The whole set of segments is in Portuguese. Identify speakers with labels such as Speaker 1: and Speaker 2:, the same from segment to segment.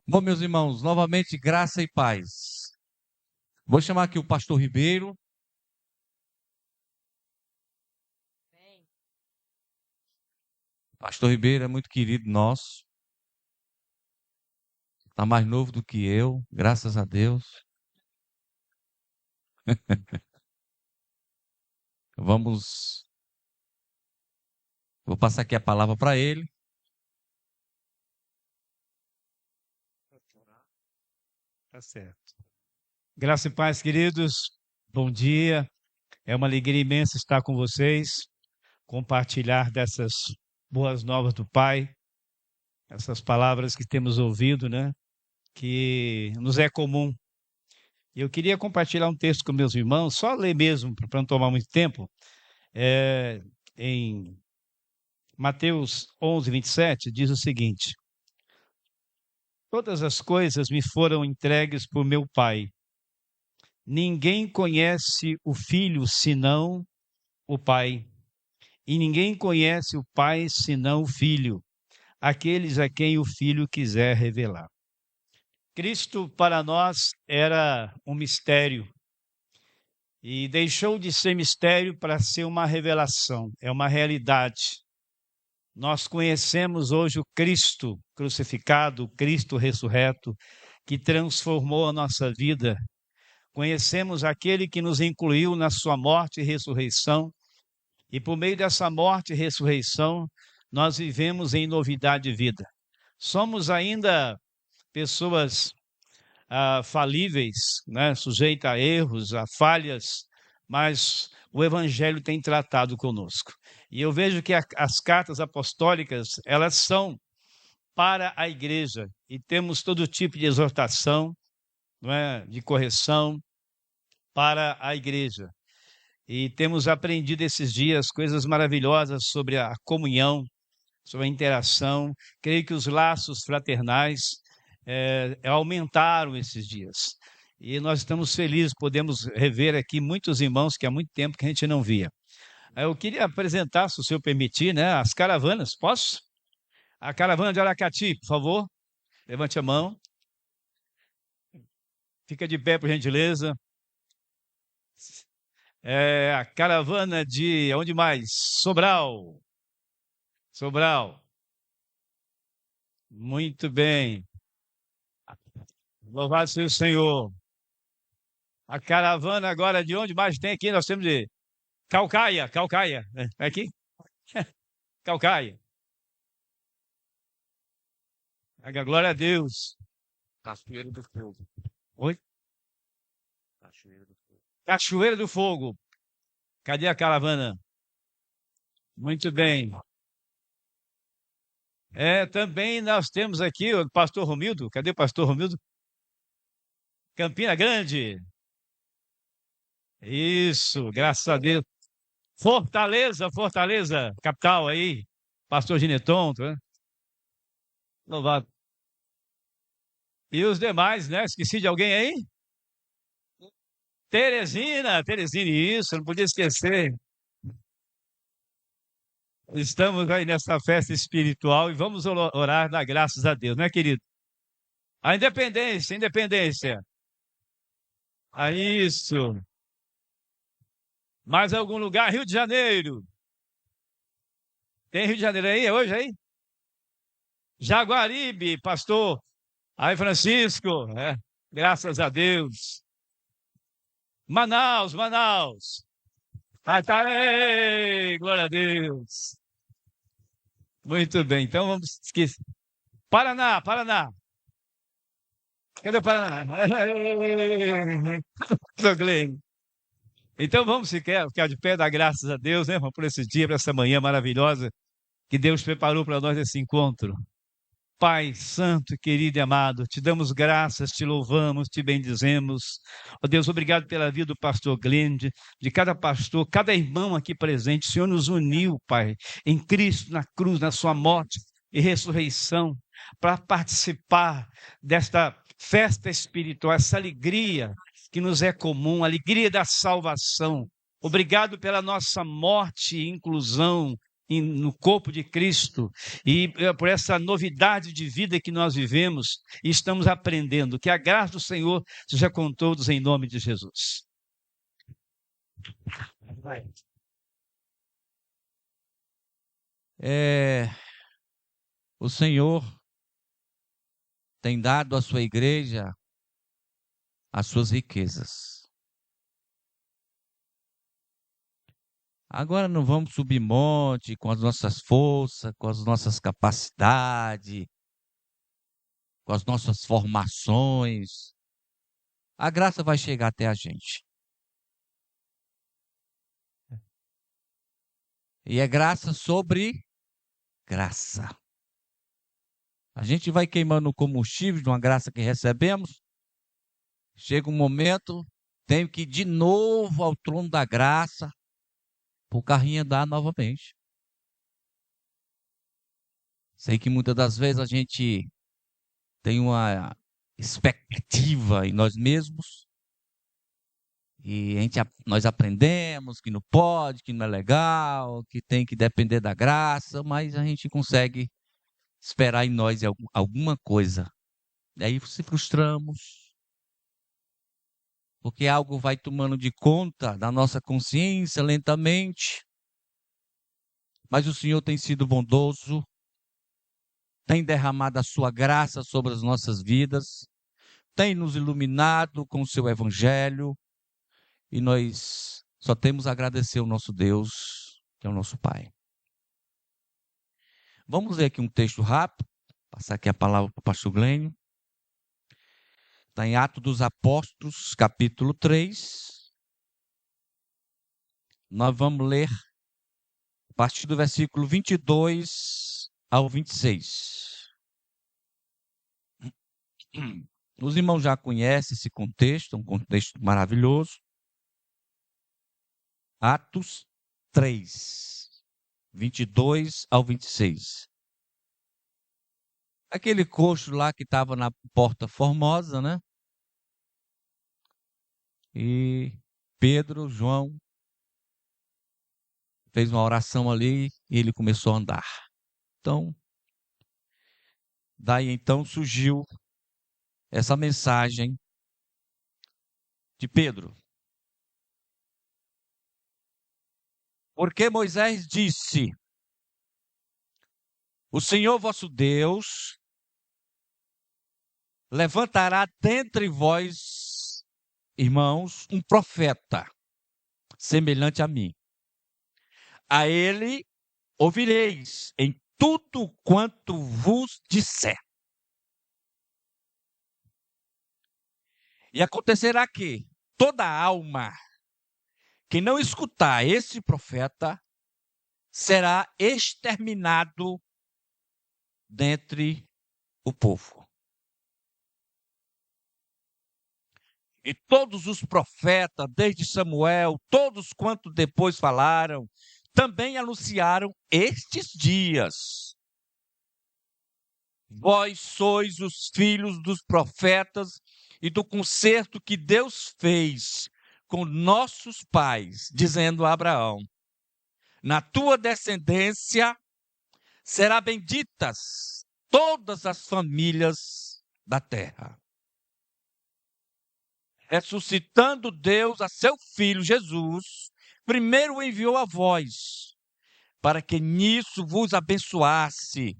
Speaker 1: Bom, meus irmãos, novamente graça e paz. Vou chamar aqui o pastor Ribeiro. Pastor Ribeiro é muito querido nosso. Está mais novo do que eu, graças a Deus. Vou passar aqui a palavra para ele.
Speaker 2: Tá certo. Graça e paz, queridos. Bom dia. É uma alegria imensa estar com vocês, compartilhar dessas boas novas do Pai, essas palavras que temos ouvido, né? Que nos é comum. Eu queria compartilhar um texto com meus irmãos, só ler mesmo, para não tomar muito tempo, em Mateus 11, 27, diz o seguinte: Todas as coisas me foram entregues por meu Pai. Ninguém conhece o Filho senão o Pai, e ninguém conhece o Pai senão o Filho, aqueles a quem o Filho quiser revelar. Cristo para nós era um mistério, e deixou de ser mistério para ser uma revelação, é uma realidade. Nós conhecemos hoje o Cristo crucificado, o Cristo ressurreto, que transformou a nossa vida. Conhecemos aquele que nos incluiu na sua morte e ressurreição, e por meio dessa morte e ressurreição, nós vivemos em novidade de vida. Somos ainda pessoas falíveis, né? Sujeitas a erros, a falhas, mas o Evangelho tem tratado conosco. E eu vejo que as cartas apostólicas, elas são para a igreja, e temos todo tipo de exortação, não é? De correção para a igreja. E temos aprendido esses dias coisas maravilhosas sobre a comunhão, sobre a interação. Creio que os laços fraternais aumentaram esses dias. E nós estamos felizes, podemos rever aqui muitos irmãos que há muito tempo que a gente não via. Eu queria apresentar, se o senhor permitir, né, as caravanas. Posso? A caravana de Aracati, por favor. Levante a mão. Fica de pé, por gentileza. A caravana de... Onde mais? Sobral. Sobral. Muito bem. Louvado seja o Senhor. A caravana agora de onde mais tem aqui? Nós temos de Caucaia. É aqui? Caucaia. Glória a Deus.
Speaker 1: Cachoeira do Fogo.
Speaker 2: Oi?
Speaker 1: Cachoeira do Fogo.
Speaker 2: Cachoeira do Fogo. Cadê a caravana? Muito bem. Também nós temos aqui o pastor Romildo. Cadê o pastor Romildo? Campina Grande. Isso, graças a Deus. Fortaleza, capital aí. Pastor Gineton, né? Louvado. E os demais, né? Esqueci de alguém aí? Teresina, isso, não podia esquecer. Estamos aí nessa festa espiritual e vamos orar, dar graças a Deus, né, querido? A independência. Isso. Mais algum lugar? Rio de Janeiro. Tem Rio de Janeiro aí hoje aí? Jaguaribe, pastor. Aí, Francisco. Graças a Deus. Manaus. Ei, glória a Deus. Muito bem, então vamos esquecer. Paraná. Cadê o Paraná? Então vamos ficar de pé, dar graças a Deus, né, por esse dia, por essa manhã maravilhosa que Deus preparou para nós esse encontro. Pai santo, querido e amado, te damos graças, te louvamos, te bendizemos. Ó Deus, obrigado pela vida do pastor Glenn, de cada pastor, cada irmão aqui presente. O Senhor nos uniu, Pai, em Cristo, na cruz, na sua morte e ressurreição, para participar desta festa espiritual, essa alegria que nos é comum, a alegria da salvação. Obrigado pela nossa morte e inclusão no corpo de Cristo, e por essa novidade de vida que nós vivemos, e estamos aprendendo. Que a graça do Senhor seja com todos em nome de Jesus.
Speaker 1: O Senhor tem dado à sua igreja as suas riquezas. Agora não vamos subir monte com as nossas forças, com as nossas capacidades, com as nossas formações. A graça vai chegar até a gente. E é graça sobre graça. A gente vai queimando o combustível de uma graça que recebemos. Chega um momento, tenho que ir de novo ao trono da graça, para o carrinho andar novamente. Sei que muitas das vezes a gente tem uma expectativa em nós mesmos, e nós aprendemos que não pode, que não é legal, que tem que depender da graça, mas a gente consegue esperar em nós alguma coisa. E aí se frustramos, porque algo vai tomando de conta da nossa consciência lentamente. Mas o Senhor tem sido bondoso, tem derramado a sua graça sobre as nossas vidas, tem nos iluminado com o seu evangelho, e nós só temos a agradecer ao nosso Deus, que é o nosso Pai. Vamos ler aqui um texto rápido, passar aqui a palavra para o pastor Glênio. Está em Atos dos Apóstolos, capítulo 3. Nós vamos ler a partir do versículo 22 ao 26. Os irmãos já conhecem esse contexto, um contexto maravilhoso. Atos 3, 22 ao 26. Aquele coxo lá que estava na Porta Formosa, né? E Pedro, João, fez uma oração ali e ele começou a andar. Então, daí então surgiu essa mensagem de Pedro. Porque Moisés disse: o Senhor vosso Deus levantará dentre vós, irmãos, um profeta, semelhante a mim. A ele ouvireis em tudo quanto vos disser. E acontecerá que toda alma que não escutar esse profeta será exterminado dentre o povo. E todos os profetas, desde Samuel, todos quantos depois falaram, também anunciaram estes dias. Vós sois os filhos dos profetas e do concerto que Deus fez com nossos pais, dizendo a Abraão: na tua descendência serão benditas todas as famílias da terra. Ressuscitando Deus a seu Filho Jesus, primeiro o enviou a vós, para que nisso vos abençoasse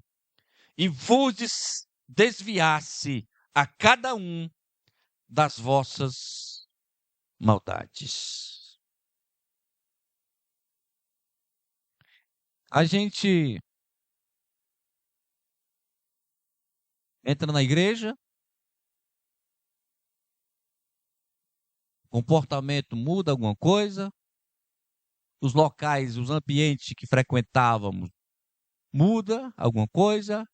Speaker 1: e vos desviasse a cada um das vossas maldades. A gente entra na igreja, comportamento muda alguma coisa, os locais, os ambientes que frequentávamos muda alguma coisa,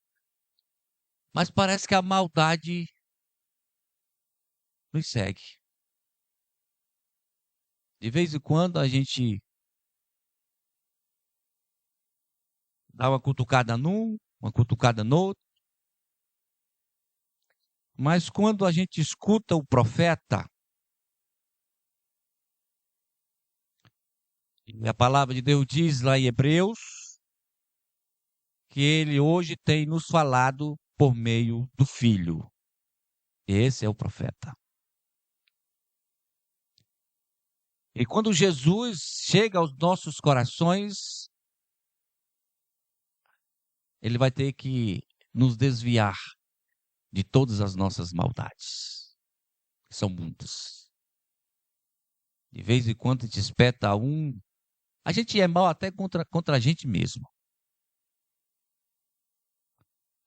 Speaker 1: mas parece que a maldade nos segue. De vez em quando a gente dá uma cutucada num, uma cutucada no outro, mas quando a gente escuta o profeta, e a palavra de Deus diz lá em Hebreus, que ele hoje tem nos falado por meio do Filho. Esse é o profeta. E quando Jesus chega aos nossos corações, ele vai ter que nos desviar de todas as nossas maldades. São muitas. De vez em quando a gente espeta um. A gente é mal até contra a gente mesmo.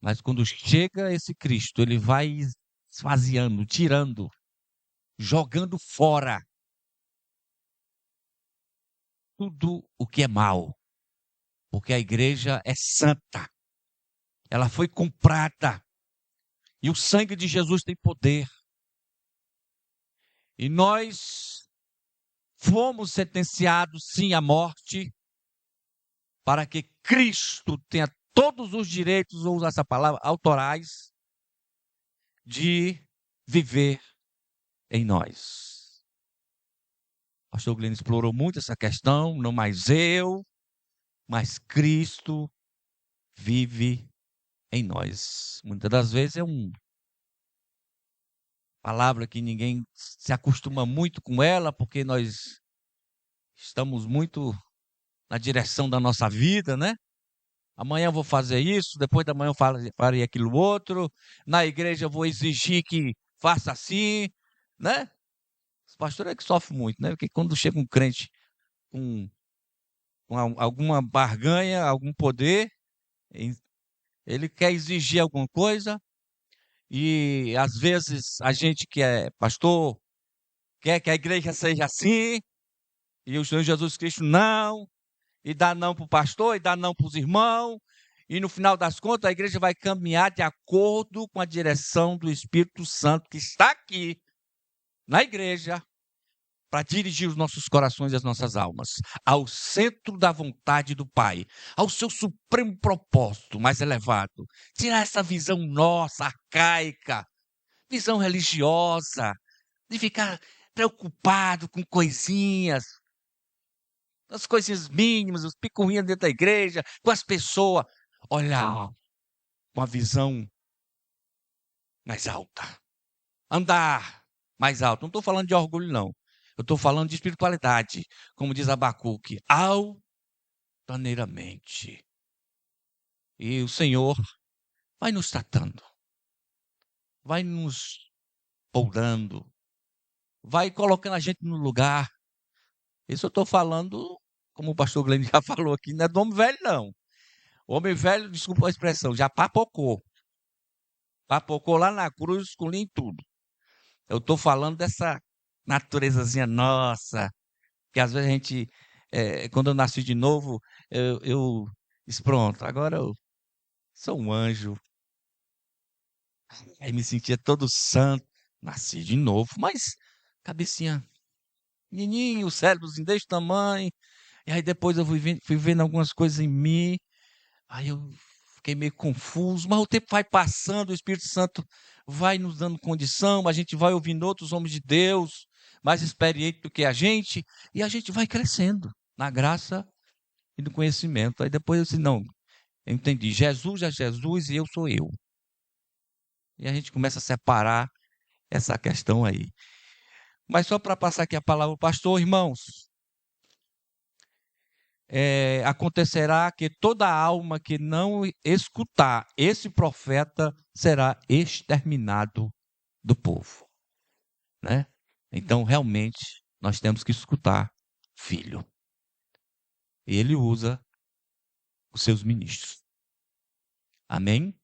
Speaker 1: Mas quando chega esse Cristo, ele vai esvaziando, tirando, jogando fora tudo o que é mal. Porque a igreja é santa. Ela foi comprada. E o sangue de Jesus tem poder. E nós fomos sentenciados, sim, à morte, para que Cristo tenha todos os direitos, vou usar essa palavra, autorais, de viver em nós. O pastor Glenn explorou muito essa questão, não mais eu, mas Cristo vive em nós. Muitas das vezes é uma palavra que ninguém se acostuma muito com ela, porque nós estamos muito na direção da nossa vida, né? Amanhã eu vou fazer isso, depois da manhã eu farei aquilo outro, na igreja eu vou exigir que faça assim, né? Os pastores é que sofrem muito, né? Porque quando chega um crente com, alguma barganha, algum poder, ele quer exigir alguma coisa, e às vezes a gente que é pastor quer que a igreja seja assim, e o Senhor Jesus Cristo não, e dá não para o pastor, e dá não para os irmãos, e no final das contas a igreja vai caminhar de acordo com a direção do Espírito Santo que está aqui na igreja para dirigir os nossos corações e as nossas almas ao centro da vontade do Pai, ao seu supremo propósito mais elevado. Tirar essa visão nossa, arcaica, visão religiosa, de ficar preocupado com coisinhas, as coisinhas mínimas, os picuinhas dentro da igreja, com as pessoas. Olhar com a visão mais alta. Andar mais alto. Não estou falando de orgulho, não. Eu estou falando de espiritualidade. Como diz Abacuque, altaneiramente. E o Senhor vai nos tratando. Vai nos moldando. Vai colocando a gente no lugar. Isso eu estou falando, como o pastor Glenn já falou aqui, não é do homem velho, não. O homem velho, desculpa a expressão, já papocou. Papocou lá na cruz com linho e tudo. Eu estou falando dessa naturezazinha nossa, que às vezes a gente, quando eu nasci de novo, eu disse, pronto, agora eu sou um anjo. Aí me sentia todo santo, nasci de novo, mas cabecinha, menininho, cérebrozinho desse tamanho. E aí depois eu fui vendo algumas coisas em mim, aí eu fiquei meio confuso, mas o tempo vai passando, o Espírito Santo vai nos dando condição, a gente vai ouvindo outros homens de Deus, mais experientes do que a gente, e a gente vai crescendo na graça e no conhecimento. Aí depois eu disse, não, eu entendi, Jesus é Jesus e eu sou eu. E a gente começa a separar essa questão aí. Mas só para passar aqui a palavra ao pastor, irmãos, acontecerá que toda alma que não escutar esse profeta será exterminado do povo, né? Então, realmente, nós temos que escutar o Filho. E ele usa os seus ministros. Amém?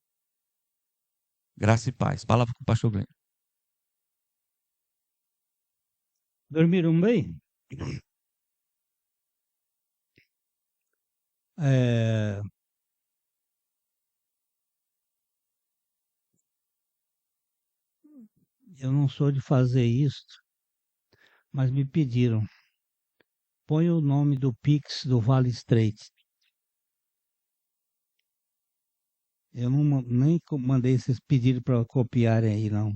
Speaker 1: Graça e paz. Palavra com o pastor Glenn.
Speaker 3: Dormiram bem? Eu não sou de fazer isso, mas me pediram. Põe o nome do Pix do Vale Street. Eu não nem mandei esses pedidos para copiarem aí, não.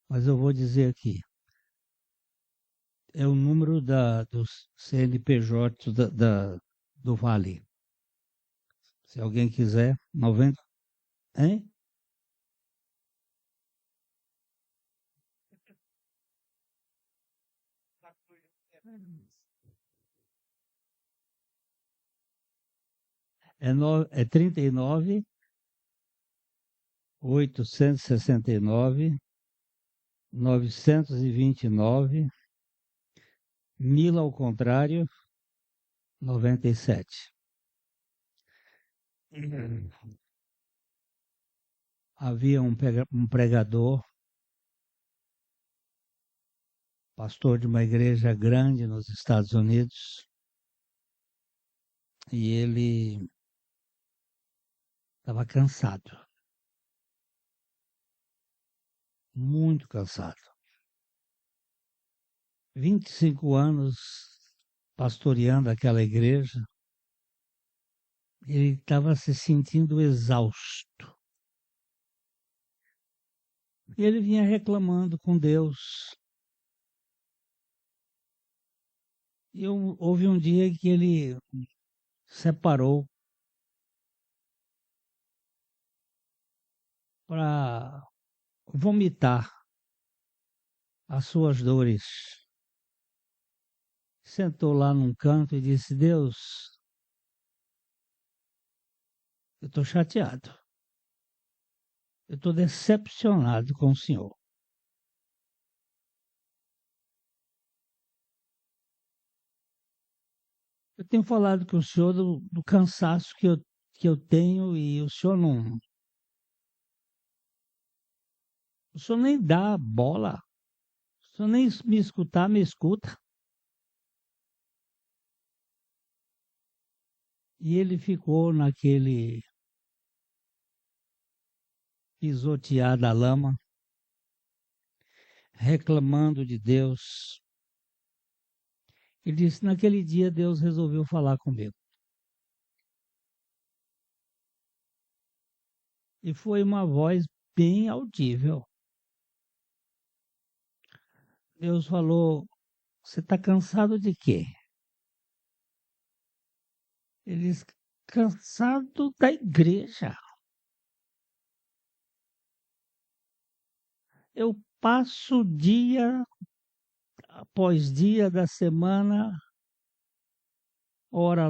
Speaker 3: Mas eu vou dizer aqui. É o número dos CNPJ do Vale. Se alguém quiser, 90, hein? É 39, 869, 929, 1000 ao contrário, 97. Havia um pregador, pastor de uma igreja grande nos Estados Unidos, e ele estava cansado, muito cansado. 25 anos pastoreando aquela igreja, ele estava se sentindo exausto. E ele vinha reclamando com Deus. E houve um dia que ele separou para vomitar as suas dores. Sentou lá num canto e disse: Deus, eu estou chateado. Eu estou decepcionado com o Senhor. Eu tenho falado com o Senhor do cansaço que eu tenho e o Senhor não. O Senhor nem dá bola. O Senhor nem me escutar, me escuta. E ele ficou naquele pisotear da lama, reclamando de Deus. Ele disse: naquele dia Deus resolveu falar comigo. E foi uma voz bem audível. Deus falou: você está cansado de quê? Ele disse: cansado da igreja. Eu passo dia após dia da semana, ora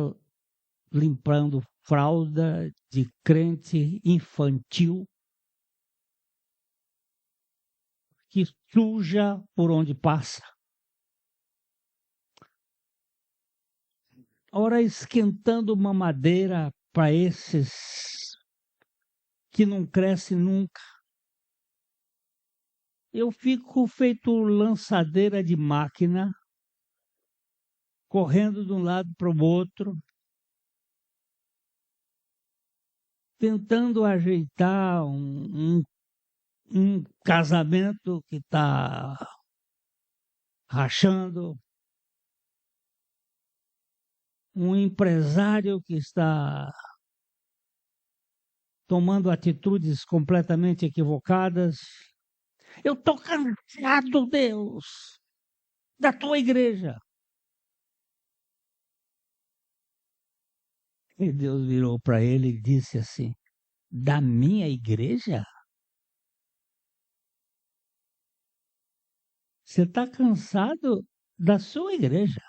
Speaker 3: limpando fralda de crente infantil, que suja por onde passa. Ora esquentando uma madeira para esses que não crescem nunca. Eu fico feito lançadeira de máquina, correndo de um lado para o outro, tentando ajeitar um casamento que está rachando, um empresário que está tomando atitudes completamente equivocadas. Eu estou cansado, Deus, da tua igreja. E Deus virou para ele e disse assim: da minha igreja? Você está cansado da sua igreja.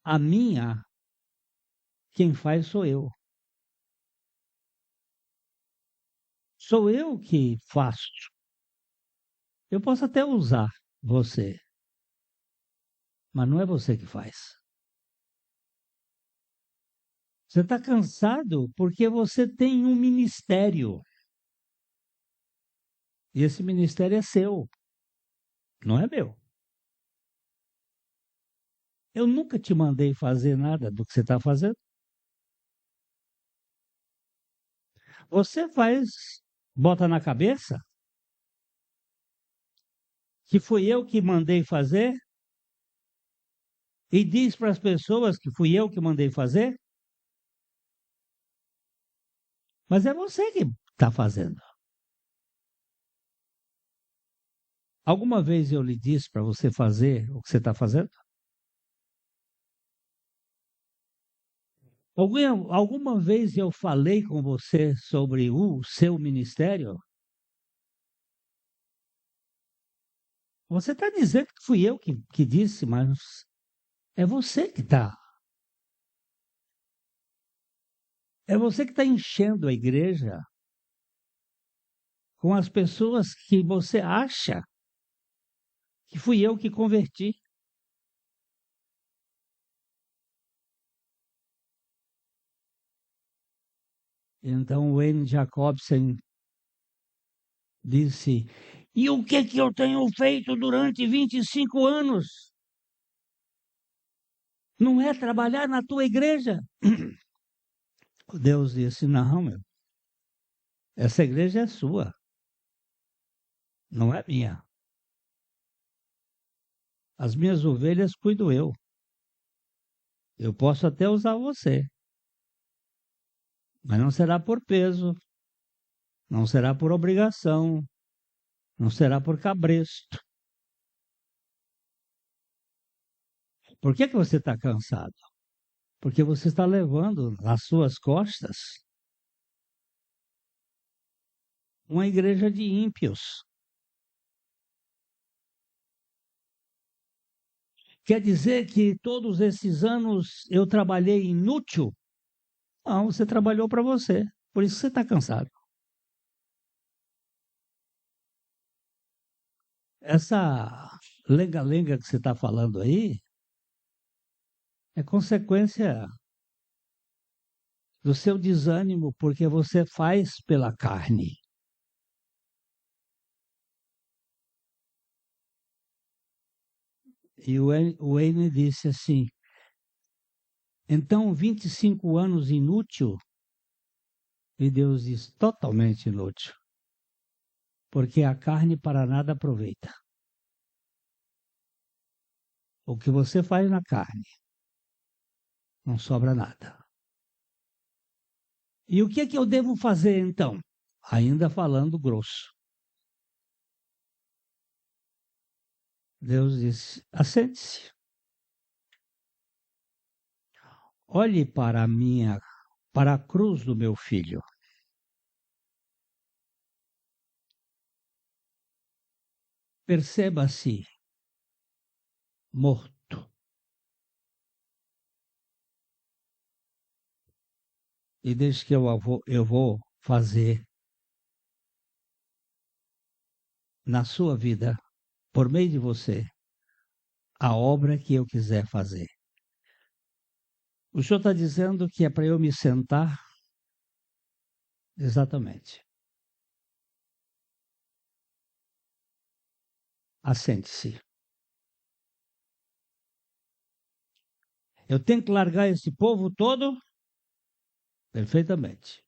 Speaker 3: A minha, quem faz sou eu. Sou eu que faço. Eu posso até usar você, mas não é você que faz. Você está cansado porque você tem um ministério. E esse ministério é seu, não é meu. Eu nunca te mandei fazer nada do que você está fazendo. Você faz, bota na cabeça que fui eu que mandei fazer e diz para as pessoas que fui eu que mandei fazer, mas é você que está fazendo. Alguma vez eu lhe disse para você fazer o que você está fazendo? Alguma vez eu falei com você sobre o seu ministério? Você está dizendo que fui eu que disse, mas é você que está. É você que está enchendo a igreja com as pessoas que você acha que fui eu que converti. Então o Wayne Jacobsen disse: e o que eu tenho feito durante 25 anos? Não é trabalhar na tua igreja? Deus disse: não, meu. Essa igreja é sua, não é minha. As minhas ovelhas cuido eu. Eu posso até usar você, mas não será por peso, não será por obrigação, não será por cabresto. Por que você está cansado? Porque você está levando nas suas costas uma igreja de ímpios. Quer dizer que todos esses anos eu trabalhei inútil? Não, você trabalhou para você. Por isso você está cansado. Essa lenga-lenga que você está falando aí é consequência do seu desânimo, porque você faz pela carne. E o Wayne disse assim: então 25 anos inútil? E Deus diz: totalmente inútil. Porque a carne para nada aproveita. O que você faz na carne, não sobra nada. E o que é que eu devo fazer então? Ainda falando grosso. Deus disse: assente-se. Olhe para a cruz do meu filho. Perceba-se morto. E deixe que eu vou fazer na sua vida, por meio de você, a obra que eu quiser fazer. O senhor está dizendo que é para eu me sentar? Exatamente. Assente-se. Eu tenho que largar esse povo todo? Perfeitamente.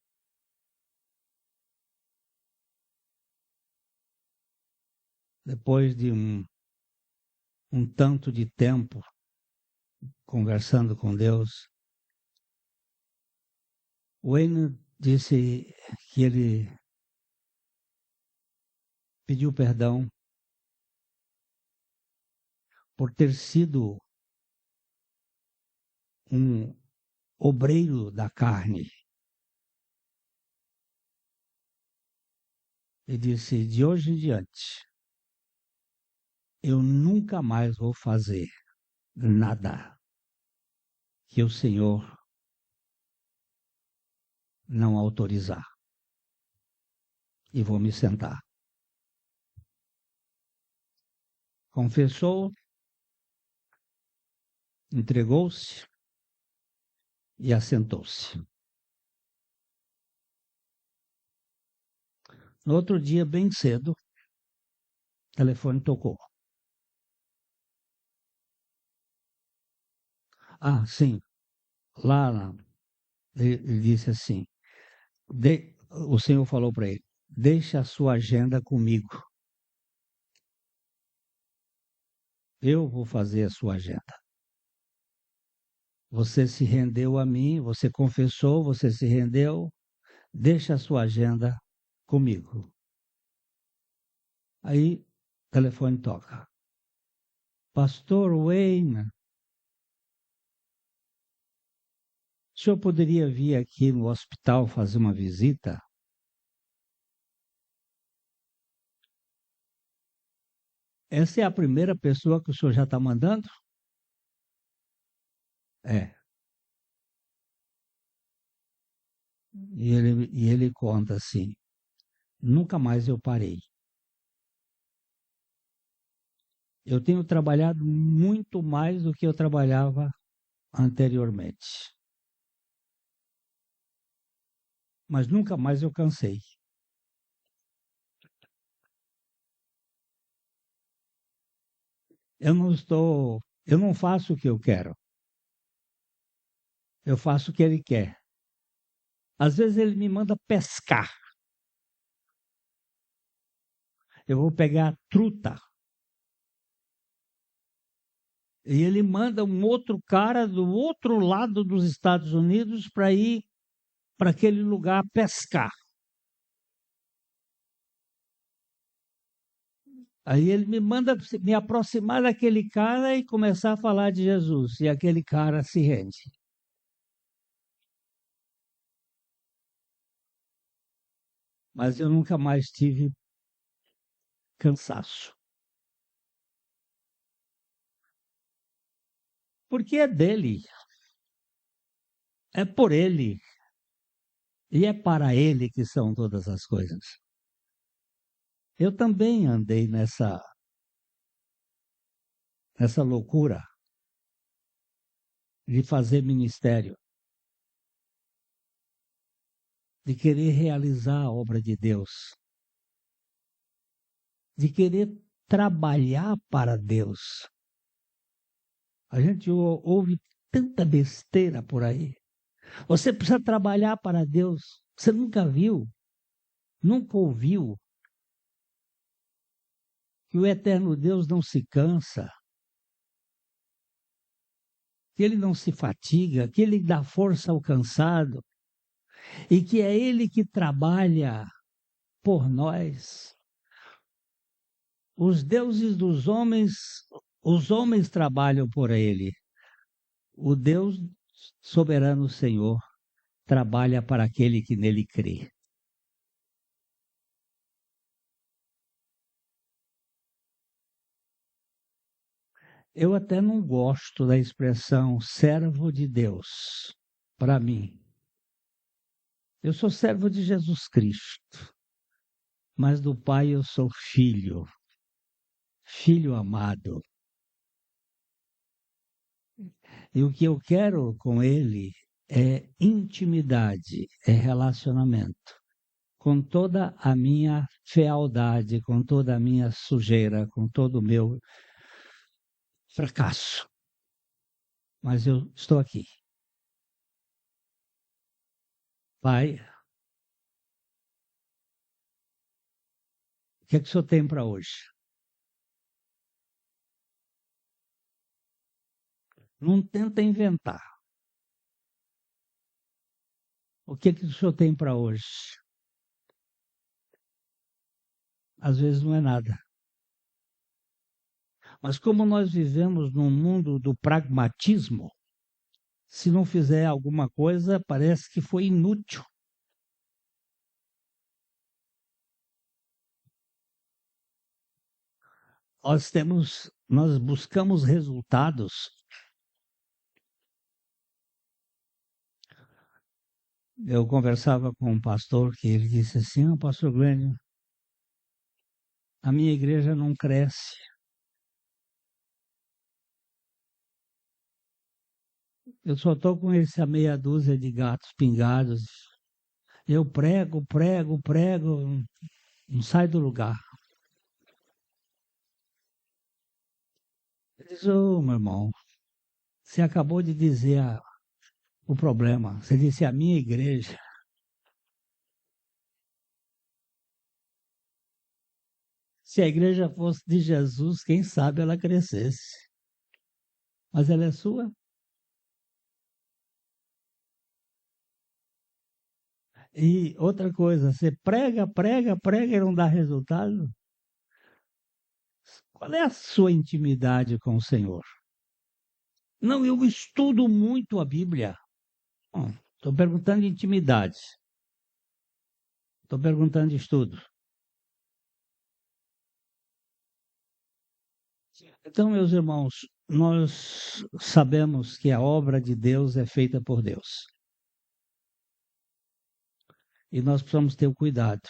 Speaker 3: Depois de um tanto de tempo conversando com Deus, Wayne disse que ele pediu perdão por ter sido um obreiro da carne. E disse: de hoje em diante, eu nunca mais vou fazer nada que o Senhor não autorizar. E vou me sentar. Confessou, entregou-se e assentou-se. No outro dia, bem cedo, o telefone tocou. Ah, sim. Lá, ele disse assim, o Senhor falou para ele: deixa a sua agenda comigo. Eu vou fazer a sua agenda. Você se rendeu a mim, você confessou, você se rendeu, deixa a sua agenda comigo. Aí, o telefone toca. Pastor Wayne, O senhor poderia vir aqui no hospital fazer uma visita? Essa é a primeira pessoa que o senhor já está mandando? É. E ele conta assim: nunca mais eu parei. Eu tenho trabalhado muito mais do que eu trabalhava anteriormente. Mas nunca mais eu cansei. Eu não faço o que eu quero. Eu faço o que ele quer. Às vezes ele me manda pescar. Eu vou pegar truta. E ele manda um outro cara do outro lado dos Estados Unidos para ir para aquele lugar pescar. Aí ele me manda me aproximar daquele cara e começar a falar de Jesus. E aquele cara se rende. Mas eu nunca mais tive cansaço. Porque é dele. É por ele. E é para ele que são todas as coisas. Eu também andei nessa loucura de fazer ministério, de querer realizar a obra de Deus, de querer trabalhar para Deus. A gente ouve tanta besteira por aí. Você precisa trabalhar para Deus. Você nunca viu, nunca ouviu que o eterno Deus não se cansa, que ele não se fatiga, que ele dá força ao cansado e que é ele que trabalha por nós. Os deuses dos homens, os homens trabalham por ele. O Deus soberano Senhor trabalha para aquele que nele crê. Eu até não gosto da expressão servo de Deus, para mim. Eu sou servo de Jesus Cristo, mas do Pai eu sou filho, filho amado. E o que eu quero com ele é intimidade, é relacionamento. Com toda a minha fealdade, com toda a minha sujeira, com todo o meu fracasso. Mas eu estou aqui. Pai, o que é que o senhor tem para hoje? Não tenta inventar. O que é que o senhor tem para hoje? Às vezes não é nada. Mas como nós vivemos num mundo do pragmatismo, se não fizer alguma coisa, parece que foi inútil. Nós buscamos resultados. Eu conversava com um pastor que ele disse assim: pastor Glênio, a minha igreja não cresce. Eu só estou com essa meia dúzia de gatos pingados. Eu prego, não sai do lugar. Ele disse: meu irmão, você acabou de dizer o problema. Você disse a minha igreja. Se a igreja fosse de Jesus, quem sabe ela crescesse. Mas ela é sua. E outra coisa, você prega e não dá resultado. Qual é a sua intimidade com o Senhor? Não, eu estudo muito a Bíblia. Estou perguntando de intimidade. Estou perguntando de estudo. Então, meus irmãos, nós sabemos que a obra de Deus é feita por Deus. E nós precisamos ter o cuidado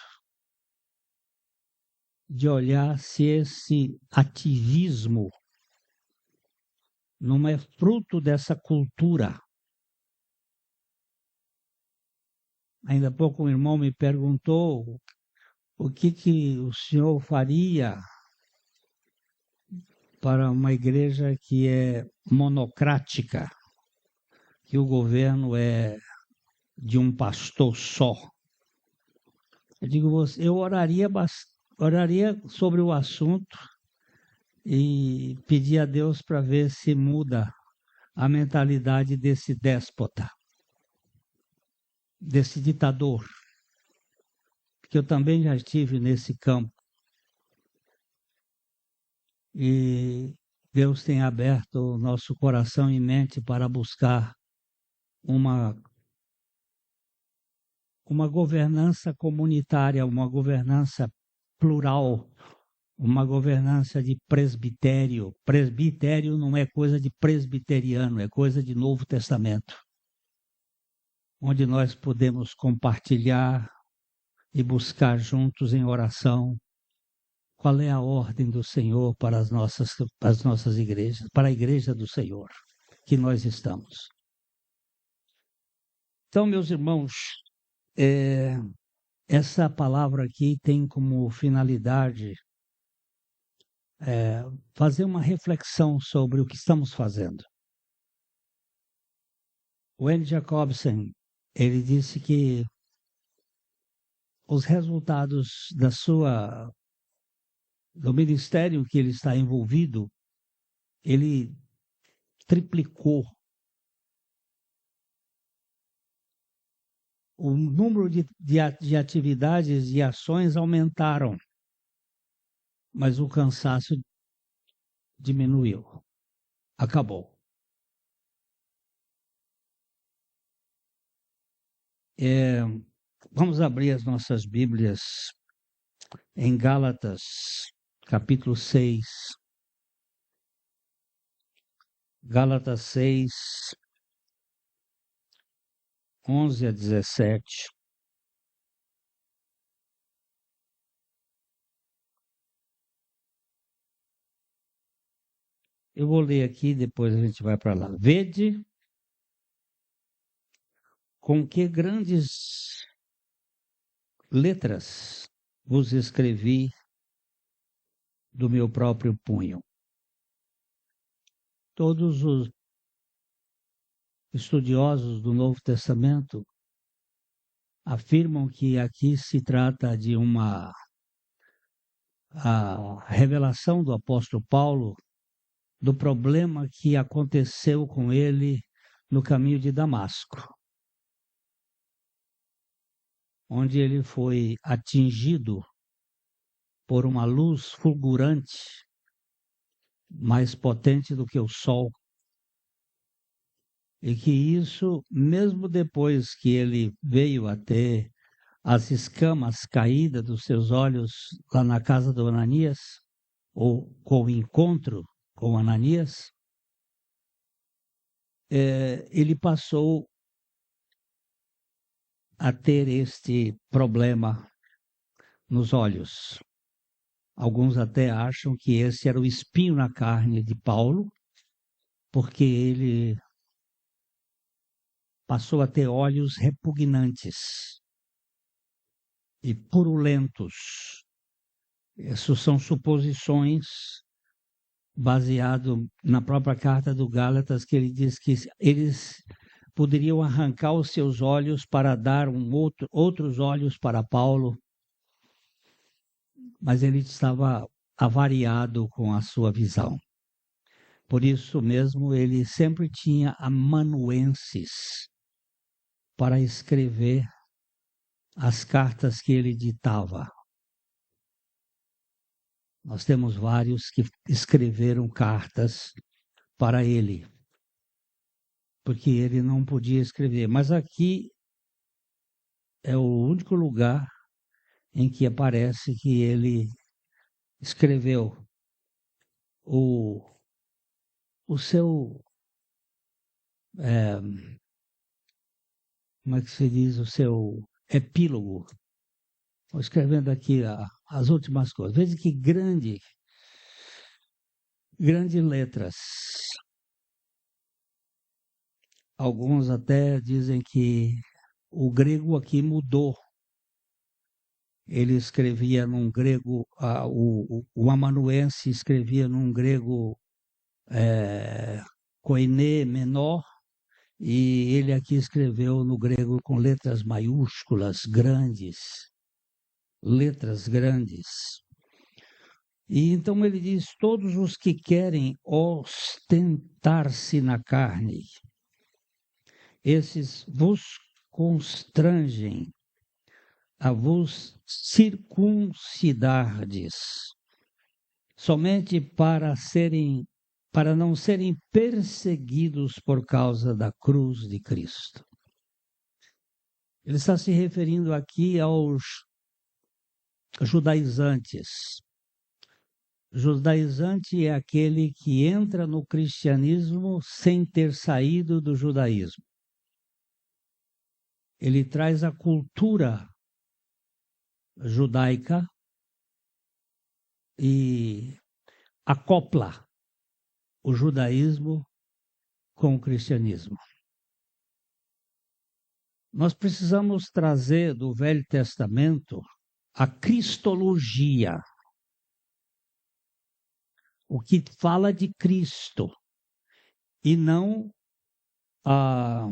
Speaker 3: de olhar se esse ativismo não é fruto dessa cultura. Ainda há pouco um irmão me perguntou o que o senhor faria para uma igreja que é monocrática, que o governo é de um pastor só. Eu digo, eu oraria sobre o assunto e pedir a Deus para ver se muda a mentalidade desse déspota, desse ditador, que eu também já estive nesse campo. E Deus tem aberto o nosso coração e mente para buscar uma governança comunitária, uma governança plural, uma governança de presbitério. Presbitério não é coisa de presbiteriano, é coisa de Novo Testamento, onde nós podemos compartilhar e buscar juntos em oração qual é a ordem do Senhor para as nossas igrejas, para a igreja do Senhor que nós estamos. Então, meus irmãos, essa palavra aqui tem como finalidade fazer uma reflexão sobre o que estamos fazendo. O Andy Jacobsen, ele disse que os resultados do ministério que ele está envolvido, ele triplicou o número de atividades e ações aumentaram, mas o cansaço diminuiu, acabou. Vamos abrir as nossas Bíblias em Gálatas, capítulo 6. Gálatas 6, 11 a 17. Eu vou ler aqui, depois a gente vai para lá. Vede com que grandes letras vos escrevi do meu próprio punho. Todos os estudiosos do Novo Testamento afirmam que aqui se trata de a revelação do apóstolo Paulo do problema que aconteceu com ele no caminho de Damasco, onde ele foi atingido por uma luz fulgurante, mais potente do que o sol, e que isso, mesmo depois que ele veio a ter as escamas caídas dos seus olhos lá na casa do Ananias, ou com o encontro com Ananias, ele passou a ter este problema nos olhos. Alguns até acham que esse era o espinho na carne de Paulo, porque ele passou a ter olhos repugnantes e purulentos. Essas são suposições baseado na própria carta do Gálatas, que ele diz que eles poderiam arrancar os seus olhos para dar outros olhos para Paulo, mas ele estava avariado com a sua visão. Por isso mesmo, ele sempre tinha amanuenses para escrever as cartas que ele ditava. Nós temos vários que escreveram cartas para ele. porque ele não podia escrever. Mas aqui é o único lugar em que aparece que ele escreveu o seu, como é que se diz, o seu epílogo. Estou escrevendo aqui as últimas coisas. Veja que grandes letras. Alguns até dizem que o grego aqui mudou. Ele escrevia num grego, o amanuense escrevia num grego koiné menor, e ele aqui escreveu no grego com letras maiúsculas, grandes, letras grandes. E então ele diz: todos os que querem ostentar-se na carne, esses vos constrangem a vos circuncidardes, somente para não serem perseguidos por causa da cruz de Cristo. Ele está se referindo aqui aos judaizantes. Judaizante é aquele que entra no cristianismo sem ter saído do judaísmo. Ele traz a cultura judaica e acopla o judaísmo com o cristianismo. Nós precisamos trazer do Velho Testamento a cristologia, o que fala de Cristo, e não a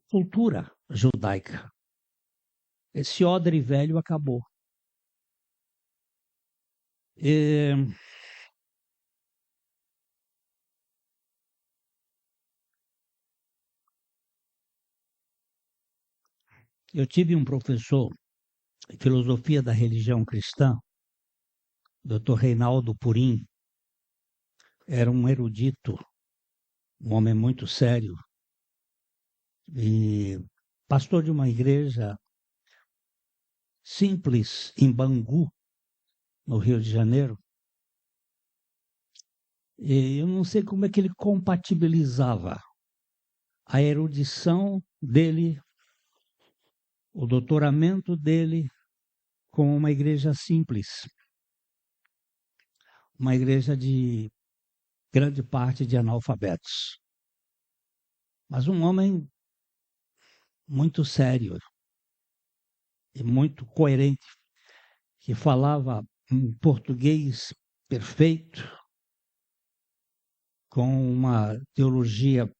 Speaker 3: cultura judaica. Esse odre velho acabou. Eu tive um professor de filosofia da religião cristã, Dr. Reinaldo Purim. Era um erudito, um homem muito sério, e pastor de uma igreja simples em Bangu, no Rio de Janeiro. E eu não sei como é que ele compatibilizava a erudição dele, o doutoramento dele, com uma igreja simples, uma igreja de grande parte de analfabetos. Mas um homem muito sério e muito coerente, que falava um português perfeito, com uma teologia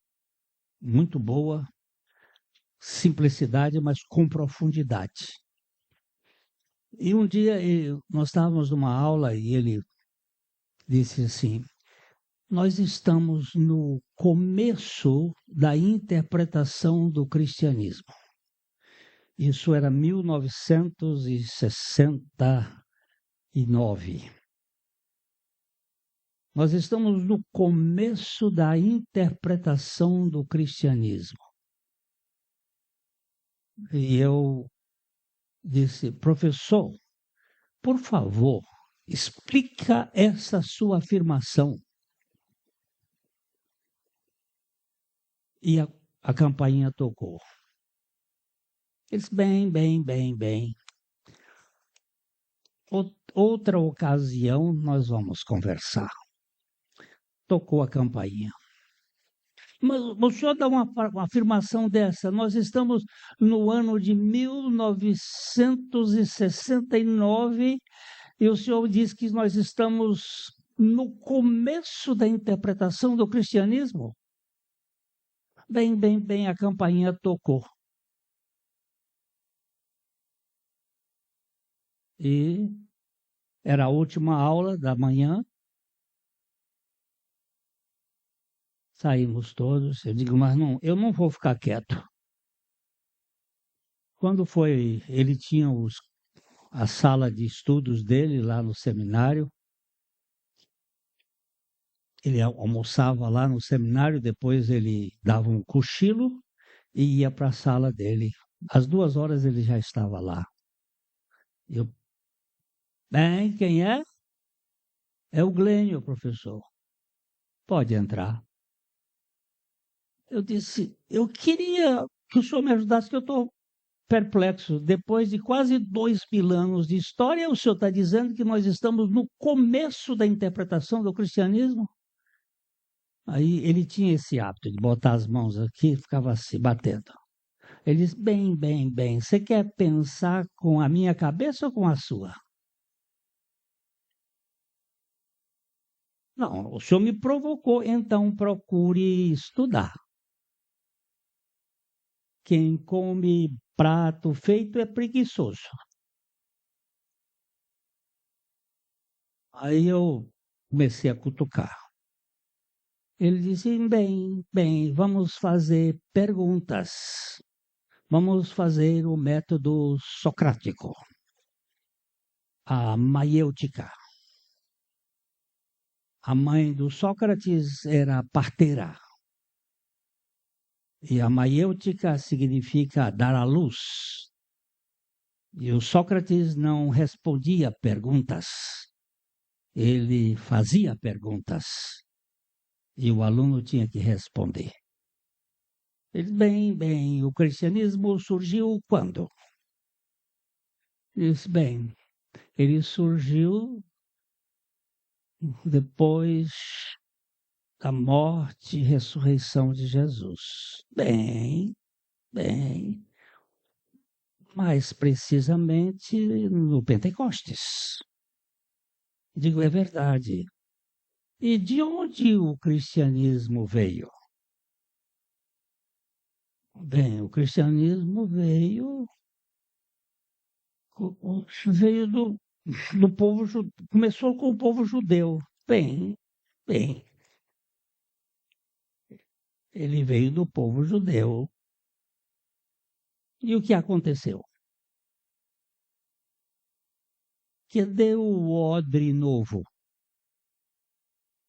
Speaker 3: muito boa, simplicidade, mas com profundidade. E um dia nós estávamos numa aula e ele disse assim: nós estamos no começo da interpretação do cristianismo. Isso era 1969. Nós estamos no começo da interpretação do cristianismo. E eu disse: professor, por favor, explica essa sua afirmação. E a campainha tocou. Ele disse: bem. Outra ocasião nós vamos conversar. Tocou a campainha. Mas o senhor dá uma afirmação dessa? Nós estamos no ano de 1969 e o senhor diz que nós estamos no começo da interpretação do cristianismo? Bem, a campainha tocou. E era a última aula da manhã. Saímos todos. Eu digo: mas não, eu não vou ficar quieto. Quando foi, ele tinha a sala de estudos dele lá no seminário. Ele almoçava lá no seminário, depois ele dava um cochilo e ia para a sala dele. Às 2 horas ele já estava lá. Eu, bem, quem é? É o Glênio, professor. Pode entrar. Eu disse, eu queria que o senhor me ajudasse, que eu estou perplexo. Depois de quase 2000 anos de história, o senhor está dizendo que nós estamos no começo da interpretação do cristianismo? Aí ele tinha esse hábito de botar as mãos aqui e ficava assim, batendo. Ele disse, bem, bem, bem, você quer pensar com a minha cabeça ou com a sua? Não, o senhor me provocou, então procure estudar. Quem come prato feito é preguiçoso. Aí eu comecei a cutucar. Ele disse, bem, bem, vamos fazer perguntas. Vamos fazer o método socrático, a maiêutica. A mãe do Sócrates era parteira. E a maiêutica significa dar à luz. E o Sócrates não respondia perguntas, ele fazia perguntas. E o aluno tinha que responder. Ele, bem, bem, o cristianismo surgiu quando? Ele disse, bem, ele surgiu depois da morte e ressurreição de Jesus. Bem, bem, mais precisamente no Pentecostes. Digo, é verdade. E de onde o cristianismo veio? Bem, o cristianismo veio do povo judeu, começou com o povo judeu. Bem, bem, ele veio do povo judeu. E o que aconteceu? Que deu o odre novo.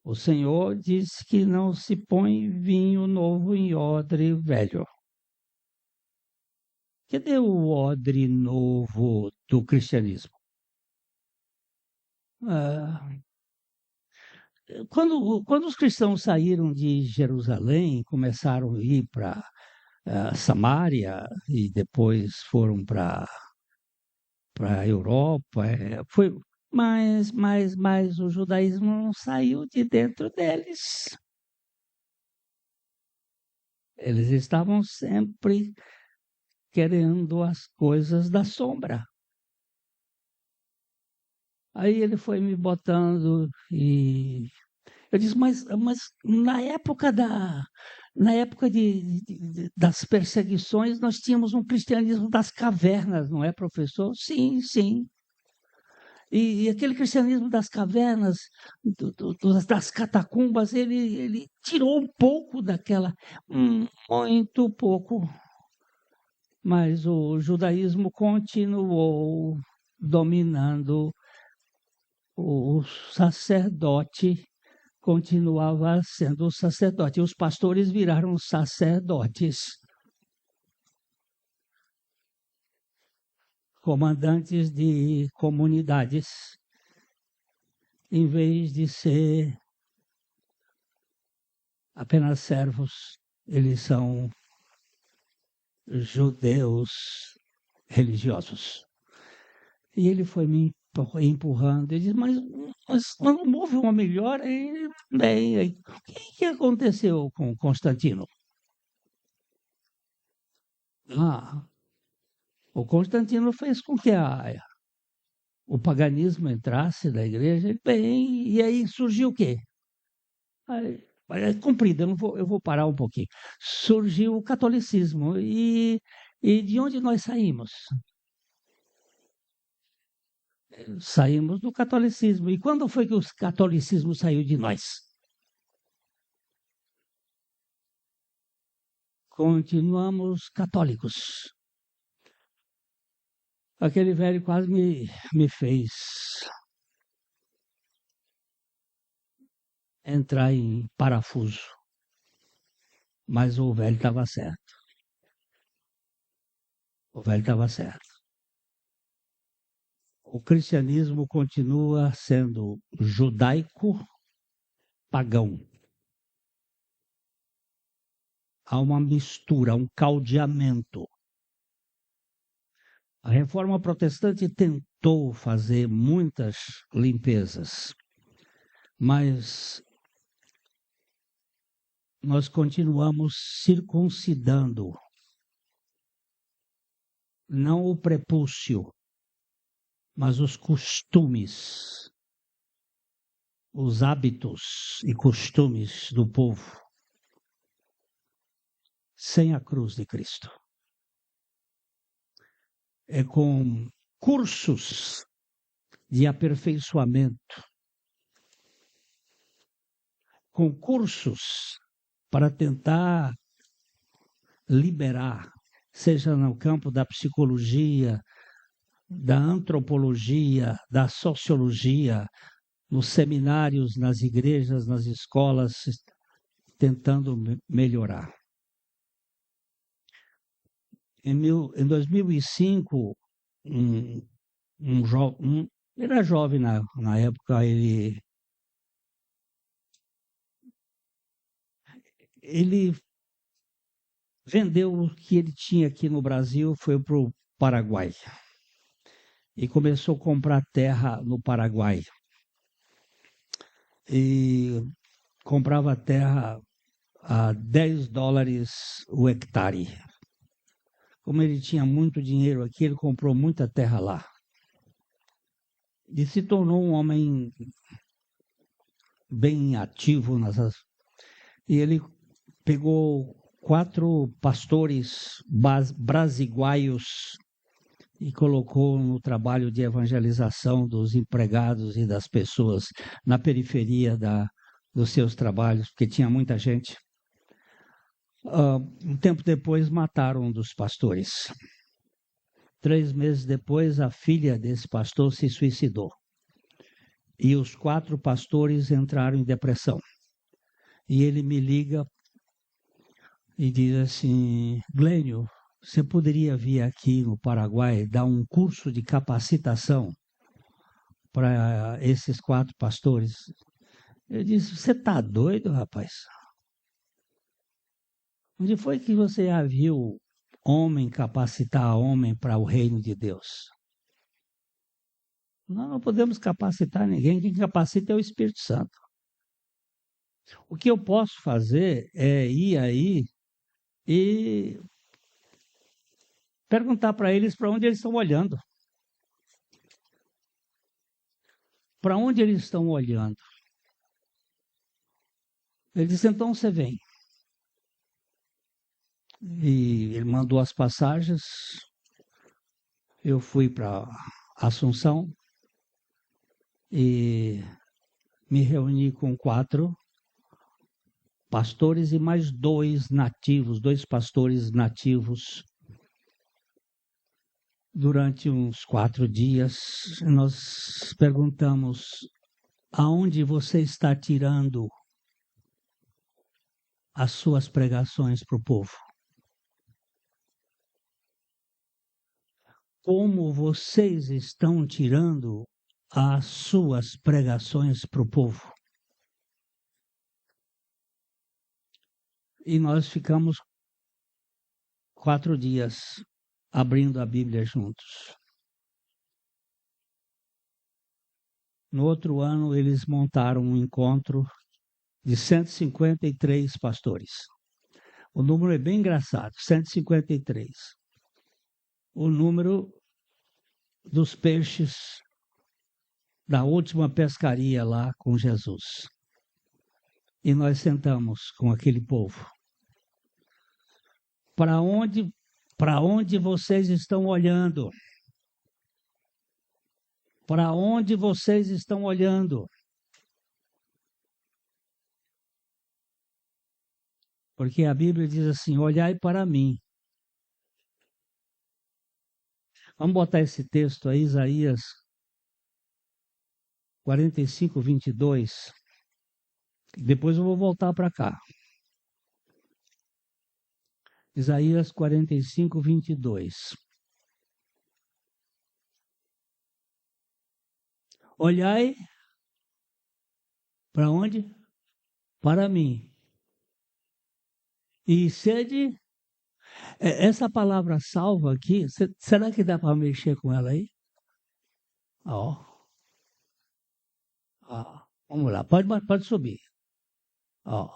Speaker 3: O Senhor disse que não se põe vinho novo em odre velho. Cadê o odre novo do cristianismo? Quando os cristãos saíram de Jerusalém, começaram a ir para Samaria e depois foram para a Europa, mas o judaísmo não saiu de dentro deles. Eles estavam sempre querendo as coisas da sombra. Aí ele foi me botando e eu disse, mas na época das perseguições nós tínhamos um cristianismo das cavernas, não é, professor? Sim, sim. E aquele cristianismo das cavernas, das catacumbas, ele tirou um pouco daquela, muito pouco. Mas o judaísmo continuou dominando, o sacerdote continuava sendo sacerdote. E os pastores viraram sacerdotes, comandantes de comunidades, em vez de ser apenas servos, eles são judeus religiosos. E ele foi me empurrando, ele disse, mas não houve uma melhora? E, bem, o que aconteceu com Constantino? O Constantino fez com que o paganismo entrasse na igreja, bem, e aí surgiu o quê? É comprido, eu vou parar um pouquinho. Surgiu o catolicismo, e de onde nós saímos? Saímos do catolicismo. E quando foi que o catolicismo saiu de nós? Continuamos católicos. Aquele velho quase me fez entrar em parafuso. Mas o velho estava certo. O velho estava certo. O cristianismo continua sendo judaico-pagão. Há uma mistura, um caldeamento. A Reforma Protestante tentou fazer muitas limpezas, mas nós continuamos circuncidando, não o prepúcio, mas os costumes, os hábitos e costumes do povo, sem a cruz de Cristo. É com cursos de aperfeiçoamento, com cursos para tentar liberar, seja no campo da psicologia, da antropologia, da sociologia, nos seminários, nas igrejas, nas escolas, tentando melhorar. Em 2005, ele era jovem na época, ele vendeu o que ele tinha aqui no Brasil, foi para o Paraguai. E começou a comprar terra no Paraguai. E comprava terra a $10 o hectare. Como ele tinha muito dinheiro aqui, ele comprou muita terra lá. E se tornou um homem bem ativo e ele pegou 4 pastores brasiguaios e colocou no trabalho de evangelização dos empregados e das pessoas na periferia dos seus trabalhos, porque tinha muita gente. Um tempo depois, mataram um dos pastores. 3 meses depois, a filha desse pastor se suicidou. E os 4 pastores entraram em depressão. E ele me liga e diz assim: Glênio, você poderia vir aqui no Paraguai dar um curso de capacitação para esses 4 pastores? Eu disse: você está doido, rapaz? Onde foi que você já viu homem capacitar homem para o reino de Deus? Nós não podemos capacitar ninguém, quem capacita é o Espírito Santo. O que eu posso fazer é ir aí e perguntar para eles para onde eles estão olhando. Para onde eles estão olhando? Ele disse: então você vem. E ele mandou as passagens, eu fui para Assunção e me reuni com 4 pastores e mais 2 nativos, 2 pastores nativos. Durante uns 4 dias, nós perguntamos: aonde você está tirando as suas pregações para o povo? Como vocês estão tirando as suas pregações para o povo? E nós ficamos 4 dias abrindo a Bíblia juntos. No outro ano, eles montaram um encontro de 153 pastores. O número é bem engraçado, 153. O número dos peixes da última pescaria lá com Jesus. E nós sentamos com aquele povo. Para onde vocês estão olhando? Para onde vocês estão olhando? Porque a Bíblia diz assim: olhai para mim. Vamos botar esse texto aí, Isaías 45, 22. Depois eu vou voltar para cá. Isaías 45, 22. Olhai para onde? Para mim. E sede. Essa palavra salva aqui, será que dá para mexer com ela aí? Ó. Vamos lá, pode subir. Ó.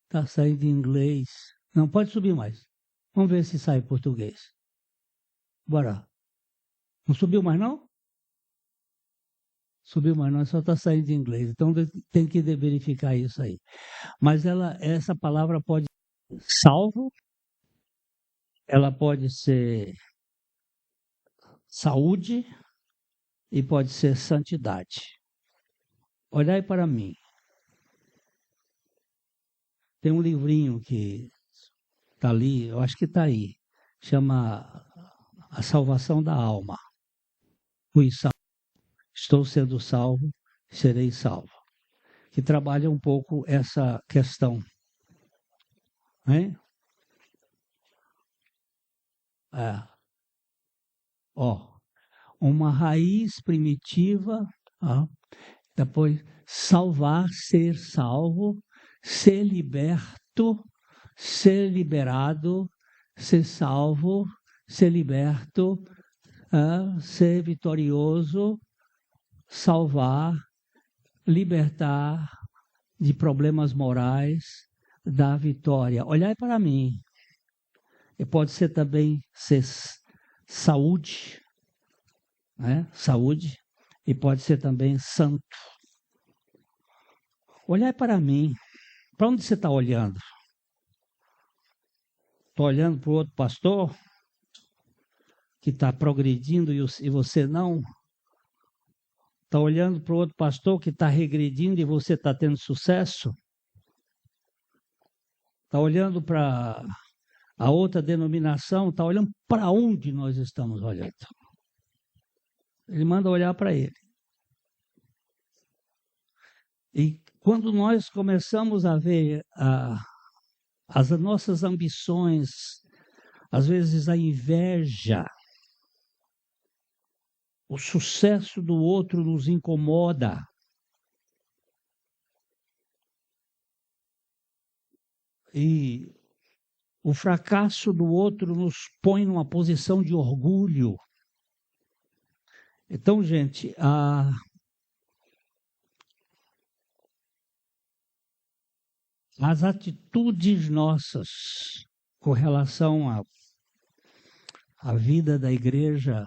Speaker 3: Tá saindo em inglês. Não, pode subir mais. Vamos ver se sai em português. Bora. Não subiu mais não? Subiu mais não, só está saindo em inglês. Então tem que verificar isso aí. Mas essa palavra pode ser salvo, ela pode ser saúde e pode ser santidade. Olhai para mim. Tem um livrinho que está ali, eu acho que está aí, chama A Salvação da Alma. Fui salvo, estou sendo salvo, serei salvo. Que trabalha um pouco essa questão. Hein? Uma raiz primitiva, depois salvar, ser salvo, ser liberto, ser liberado, ser salvo, ser liberto, ser vitorioso, salvar, libertar de problemas morais, dar vitória. Olhai para mim. E pode ser também ser saúde, né? Saúde, e pode ser também santo. Olhai para mim. Para onde você está olhando? Está olhando para o outro pastor que está progredindo e você não? Está olhando para o outro pastor que está regredindo e você está tendo sucesso? Está olhando para a outra denominação? Está olhando para onde nós estamos olhando? Ele manda olhar para ele. E quando nós começamos a ver as nossas ambições, às vezes a inveja, o sucesso do outro nos incomoda. E o fracasso do outro nos põe numa posição de orgulho. Então, gente, as atitudes nossas com relação à vida da igreja,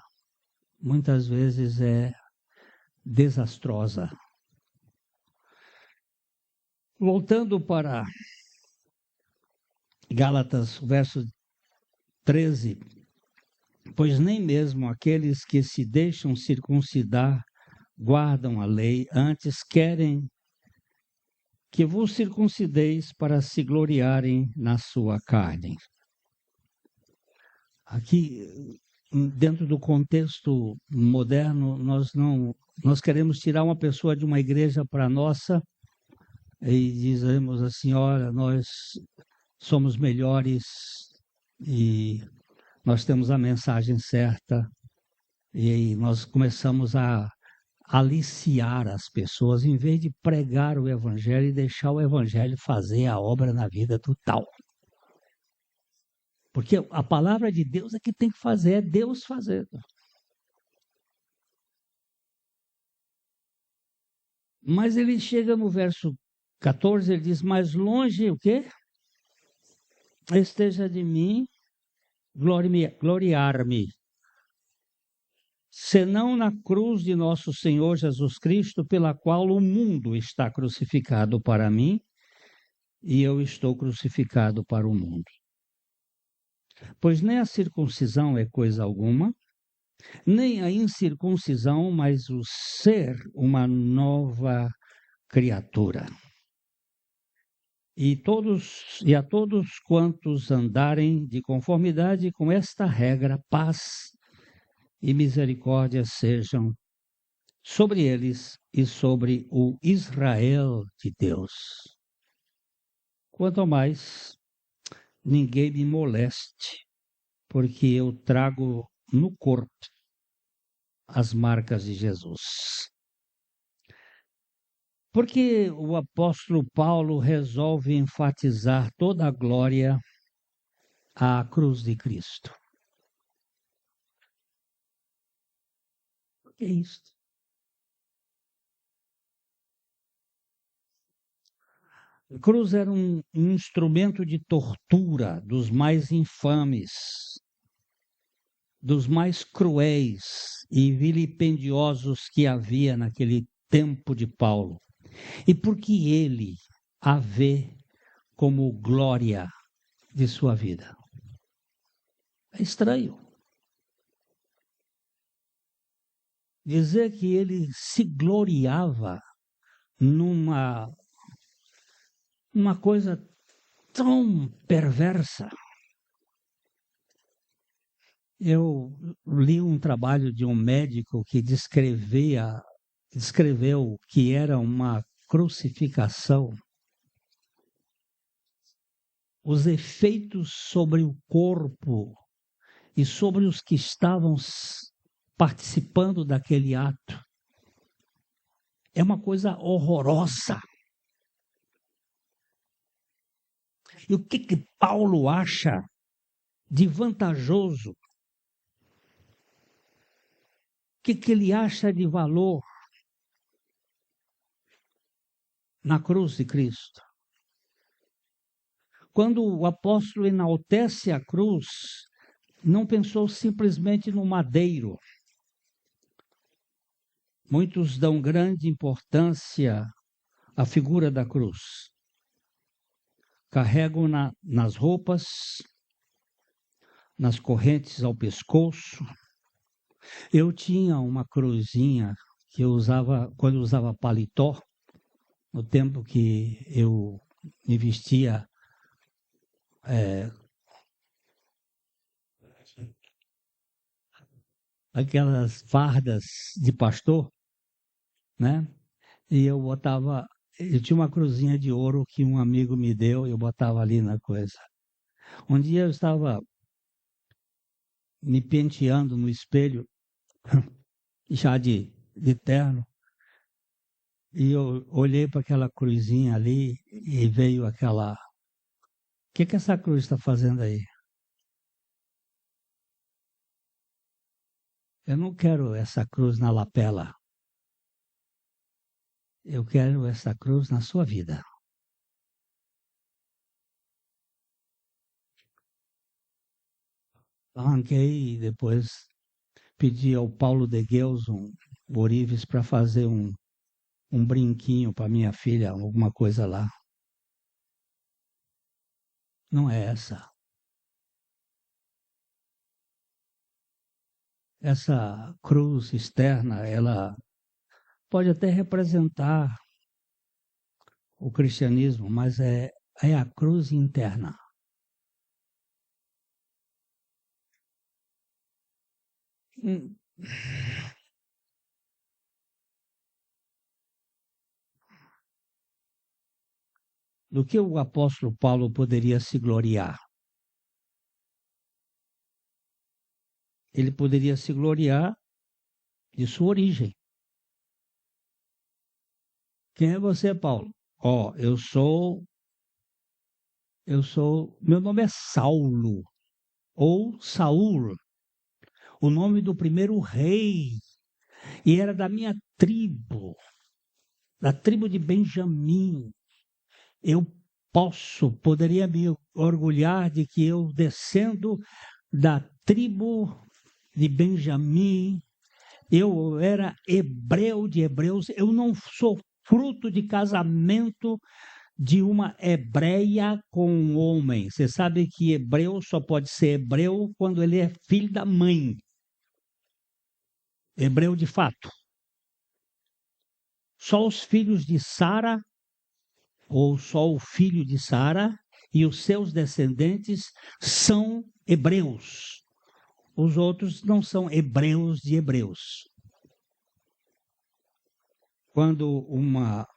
Speaker 3: muitas vezes é desastrosa. Voltando para Gálatas, verso 13, pois nem mesmo aqueles que se deixam circuncidar guardam a lei, antes querem que vos circuncideis para se gloriarem na sua carne. Aqui, dentro do contexto moderno, nós queremos tirar uma pessoa de uma igreja para a nossa e dizemos assim, olha, nós somos melhores e nós temos a mensagem certa, e aí nós começamos a aliciar as pessoas em vez de pregar o evangelho e deixar o evangelho fazer a obra na vida do tal. Porque a palavra de Deus é que tem que fazer, é Deus fazendo. Mas ele chega no verso 14, ele diz, mais longe o quê? Esteja de mim gloriar-me, senão na cruz de nosso Senhor Jesus Cristo, pela qual o mundo está crucificado para mim e eu estou crucificado para o mundo. Pois nem a circuncisão é coisa alguma, nem a incircuncisão, mas o ser uma nova criatura. E a todos quantos andarem de conformidade com esta regra, paz e misericórdia sejam sobre eles e sobre o Israel de Deus. Quanto mais, ninguém me moleste, porque eu trago no corpo as marcas de Jesus. Porque o apóstolo Paulo resolve enfatizar toda a glória à cruz de Cristo. O que é isto? A cruz era um instrumento de tortura dos mais infames, dos mais cruéis e vilipendiosos que havia naquele tempo de Paulo. E porque ele a vê como glória de sua vida. É estranho dizer que ele se gloriava numa coisa tão perversa. Eu li um trabalho de um médico que descreveu que era uma crucificação. Os efeitos sobre o corpo e sobre os que estavam participando daquele ato. É uma coisa horrorosa. E o que Paulo acha de vantajoso? O que ele acha de valor na cruz de Cristo? Quando o apóstolo enaltece a cruz, não pensou simplesmente no madeiro. Muitos dão grande importância à figura da cruz. Carregam nas roupas, nas correntes ao pescoço. Eu tinha uma cruzinha que eu usava quando eu usava paletó, no tempo que eu me vestia aquelas fardas de pastor, né? E eu tinha uma cruzinha de ouro que um amigo me deu e eu botava ali na coisa. Um dia eu estava me penteando no espelho, já de terno, e eu olhei para aquela cruzinha ali e veio aquela... O que essa cruz está fazendo aí? Eu não quero essa cruz na lapela. Eu quero essa cruz na sua vida. Arranquei e depois pedi ao Paulo de Gueus, um Orives, para fazer um brinquinho para minha filha, alguma coisa lá. Não é essa. Essa cruz externa, ela pode até representar o cristianismo, mas é a cruz interna. Do que o apóstolo Paulo poderia se gloriar? Ele poderia se gloriar de sua origem. Quem é você, Paulo? Meu nome é Saulo, ou Saul, o nome do primeiro rei, e era da minha tribo, da tribo de Benjamim. Eu poderia me orgulhar de que eu descendo da tribo de Benjamim, eu era hebreu de hebreus, eu não sou fruto de casamento de uma hebreia com um homem. Você sabe que hebreu só pode ser hebreu quando ele é filho da mãe. Hebreu de fato. Só os filhos de Sara, ou só o filho de Sara e os seus descendentes são hebreus. Os outros não são hebreus de hebreus. quando uma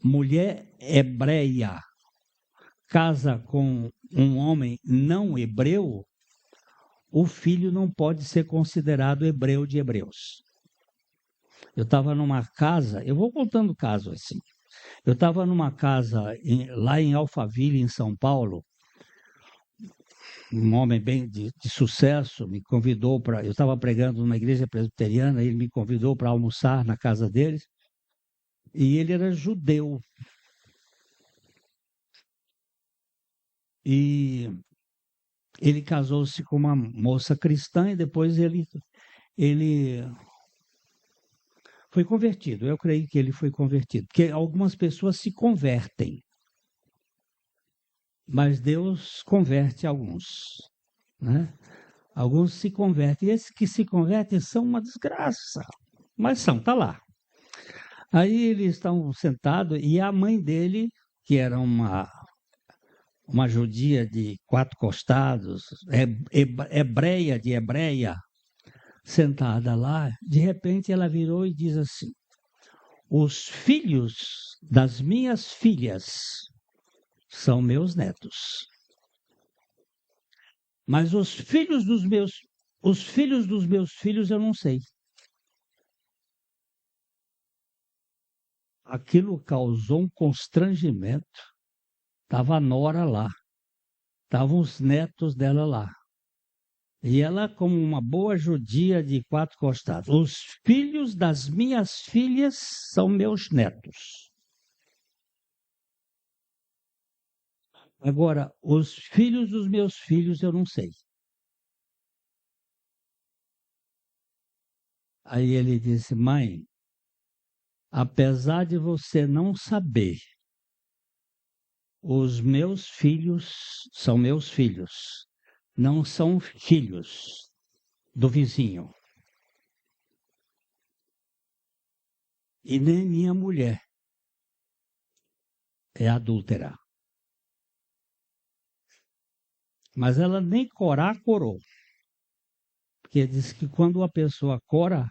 Speaker 3: mulher hebreia casa com um homem não hebreu, o filho não pode ser considerado hebreu de hebreus. Eu estava numa casa, eu vou contando o caso assim. Eu estava numa casa lá em Alphaville, em São Paulo. Um homem bem de sucesso me convidou para. Eu estava pregando numa igreja presbiteriana, ele me convidou para almoçar na casa deles. E ele era judeu. E ele casou-se com uma moça cristã e depois ele foi convertido. Eu creio que ele foi convertido, porque algumas pessoas se convertem, mas Deus converte alguns, né? Alguns se convertem. E esses que se convertem são uma desgraça, mas tá lá. Aí eles estão sentados e a mãe dele, que era uma judia de 4 costados, hebreia de hebreia, sentada lá, de repente ela virou e diz assim: os filhos das minhas filhas são meus netos, mas os filhos dos meus filhos eu não sei. Aquilo causou um constrangimento. Estava a nora lá, estavam os netos dela lá. E ela, como uma boa judia de 4 costados, os filhos das minhas filhas são meus netos. Agora, os filhos dos meus filhos eu não sei. Aí ele disse: mãe, apesar de você não saber, os meus filhos são meus filhos, não são filhos do vizinho. E nem minha mulher é adúltera. Mas ela nem corar, corou. Porque diz que quando a pessoa cora,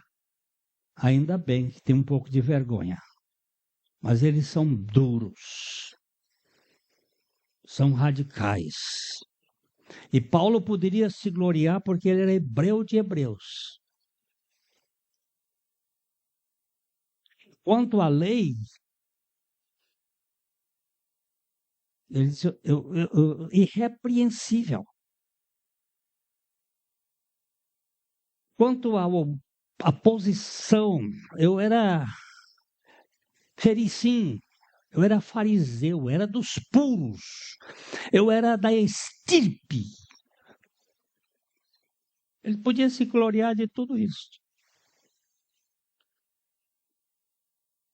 Speaker 3: ainda bem que tem um pouco de vergonha. Mas eles são duros. São radicais. E Paulo poderia se gloriar porque ele era hebreu de hebreus. Quanto à lei, ele disse, irrepreensível. Quanto à posição, eu era fericim, eu era fariseu, eu era dos puros, eu era da estirpe. Ele podia se gloriar de tudo isso.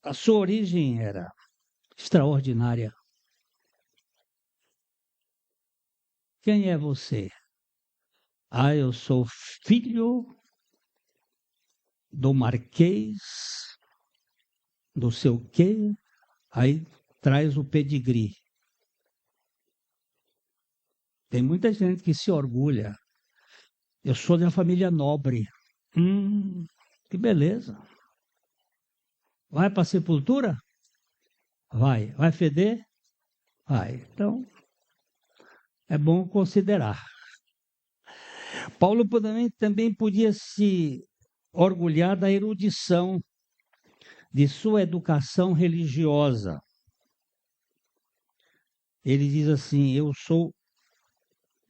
Speaker 3: A sua origem era extraordinária. Quem é você? Ah, eu sou filho do marquês, do seu quê. Aí traz o pedigree. Tem muita gente que se orgulha. Eu sou da família nobre. Que beleza. Vai para a sepultura? Vai. Vai feder? Vai. Então, é bom considerar. Paulo também podia se orgulhar da erudição de sua educação religiosa. Ele diz assim: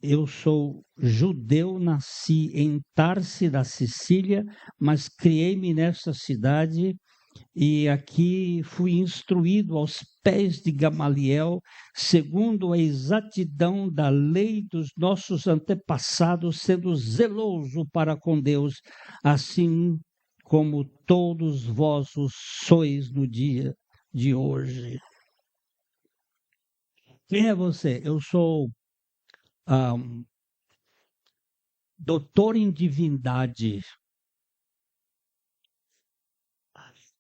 Speaker 3: eu sou judeu, nasci em Tarse da Sicília, mas criei-me nesta cidade e aqui fui instruído aos pés de Gamaliel, segundo a exatidão da lei dos nossos antepassados, sendo zeloso para com Deus, assim como todos vós o sois no dia de hoje. Quem é você? Eu sou doutor em divindade,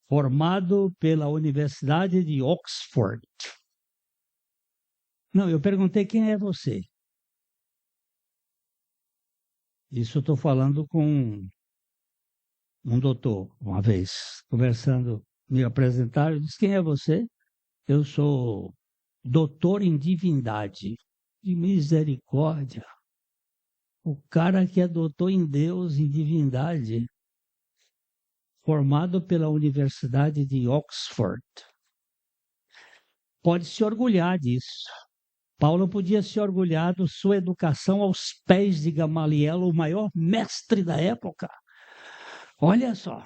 Speaker 3: formado pela Universidade de Oxford. Não, eu perguntei quem é você. Isso eu estou falando com um doutor, uma vez, conversando me apresentaram, eu disse, quem é você? Eu sou doutor em divindade. De misericórdia. O cara que é doutor em Deus e divindade, formado pela Universidade de Oxford, pode se orgulhar disso. Paulo podia se orgulhar de sua educação aos pés de Gamaliel, o maior mestre da época. Olha só.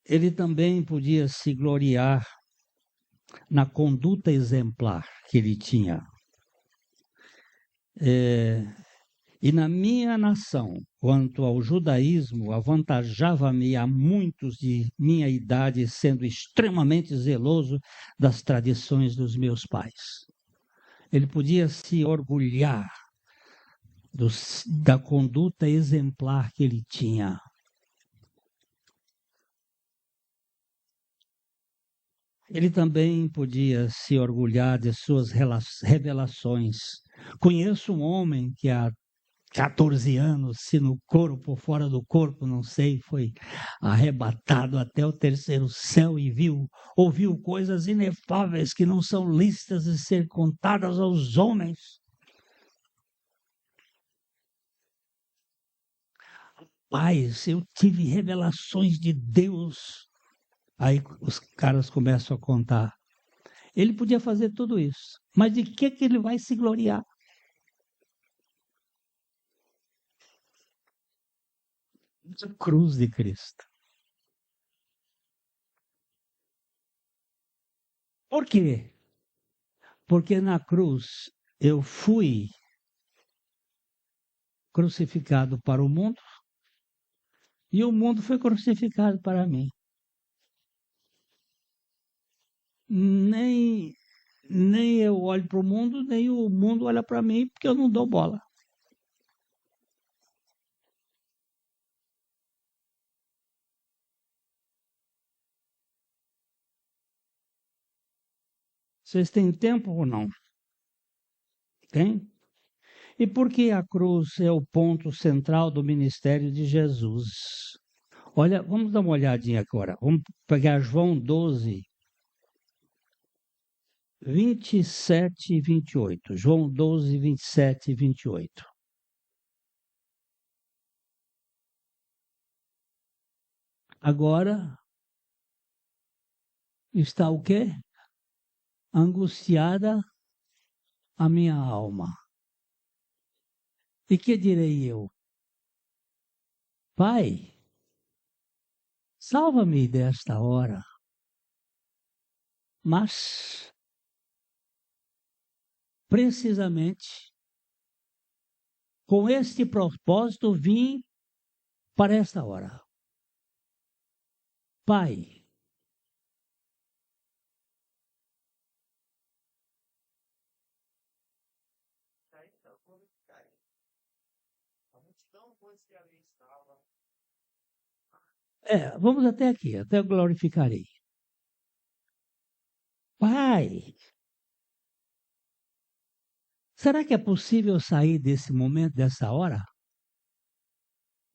Speaker 3: Ele também podia se gloriar na conduta exemplar que ele tinha. E na minha nação, quanto ao judaísmo, avantajava-me a muitos de minha idade, sendo extremamente zeloso das tradições dos meus pais. Ele podia se orgulhar da conduta exemplar que ele tinha. Ele também podia se orgulhar de suas revelações. Conheço um homem que há 14 anos, se no corpo ou fora do corpo, não sei, foi arrebatado até o terceiro céu e ouviu coisas inefáveis que não são lícitas de ser contadas aos homens. Rapaz, eu tive revelações de Deus. Aí os caras começam a contar. Ele podia fazer tudo isso, mas de que ele vai se gloriar? A cruz de Cristo. Por quê? Porque na cruz eu fui crucificado para o mundo e o mundo foi crucificado para mim. Nem eu olho para o mundo, nem o mundo olha para mim, porque eu não dou bola. Vocês têm tempo ou não? Tem? E por que a cruz é o ponto central do ministério de Jesus? Olha, vamos dar uma olhadinha agora. Vamos pegar João 12, 27 e 28. João 12, 27 e 28. Agora está o quê? Angustiada a minha alma. E que direi eu? Pai, salva-me desta hora. Mas, precisamente, com este propósito, vim para esta hora. Pai, vamos até aqui, até eu glorificarei. Pai, será que é possível sair desse momento, dessa hora?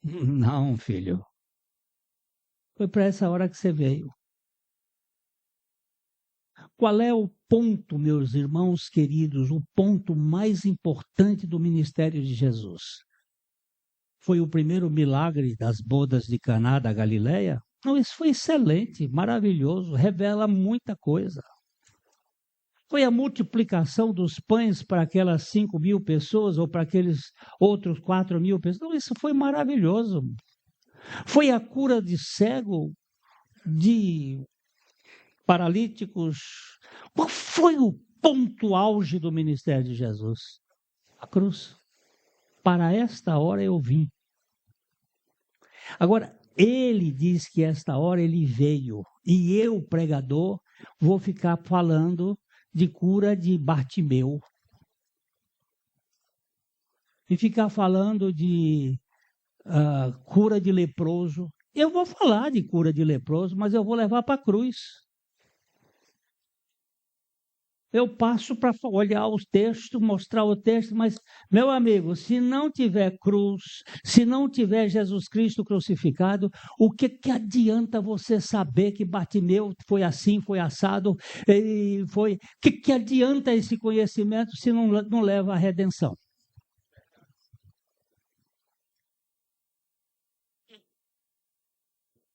Speaker 3: Não, filho. Foi para essa hora que você veio. Qual é o ponto, meus irmãos queridos, o ponto mais importante do ministério de Jesus? Foi o primeiro milagre das bodas de Caná da Galileia? Não, isso foi excelente, maravilhoso, revela muita coisa. Foi a multiplicação dos pães para aquelas 5.000 pessoas ou para aqueles outros 4.000 pessoas? Não, isso foi maravilhoso. Foi a cura de cego, de paralíticos. Qual foi o ponto auge do ministério de Jesus? A cruz. Para esta hora eu vim. Agora, ele diz que esta hora ele veio. E eu, pregador, vou ficar falando de cura de Bartimeu. E ficar falando de cura de leproso. Eu vou falar de cura de leproso, mas eu vou levar para a cruz. Eu passo para olhar o texto, mostrar o texto, mas, meu amigo, se não tiver cruz, se não tiver Jesus Cristo crucificado, o que, que adianta você saber que Bartimeu foi assim, foi assado, e foi... O que adianta esse conhecimento se não leva à redenção?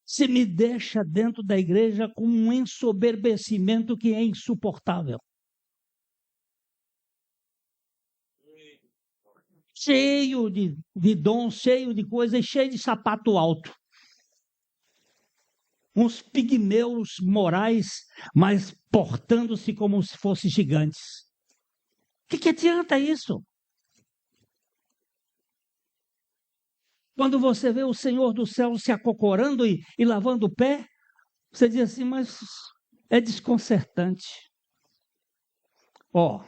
Speaker 3: Se me deixa dentro da igreja com um ensoberbecimento que é insuportável. Cheio de dons, cheio de coisas, cheio de sapato alto. Uns pigmeus morais, mas portando-se como se fossem gigantes. O que adianta isso? Quando você vê o Senhor do céu se acocorando e lavando o pé, você diz assim, mas é desconcertante. Ó,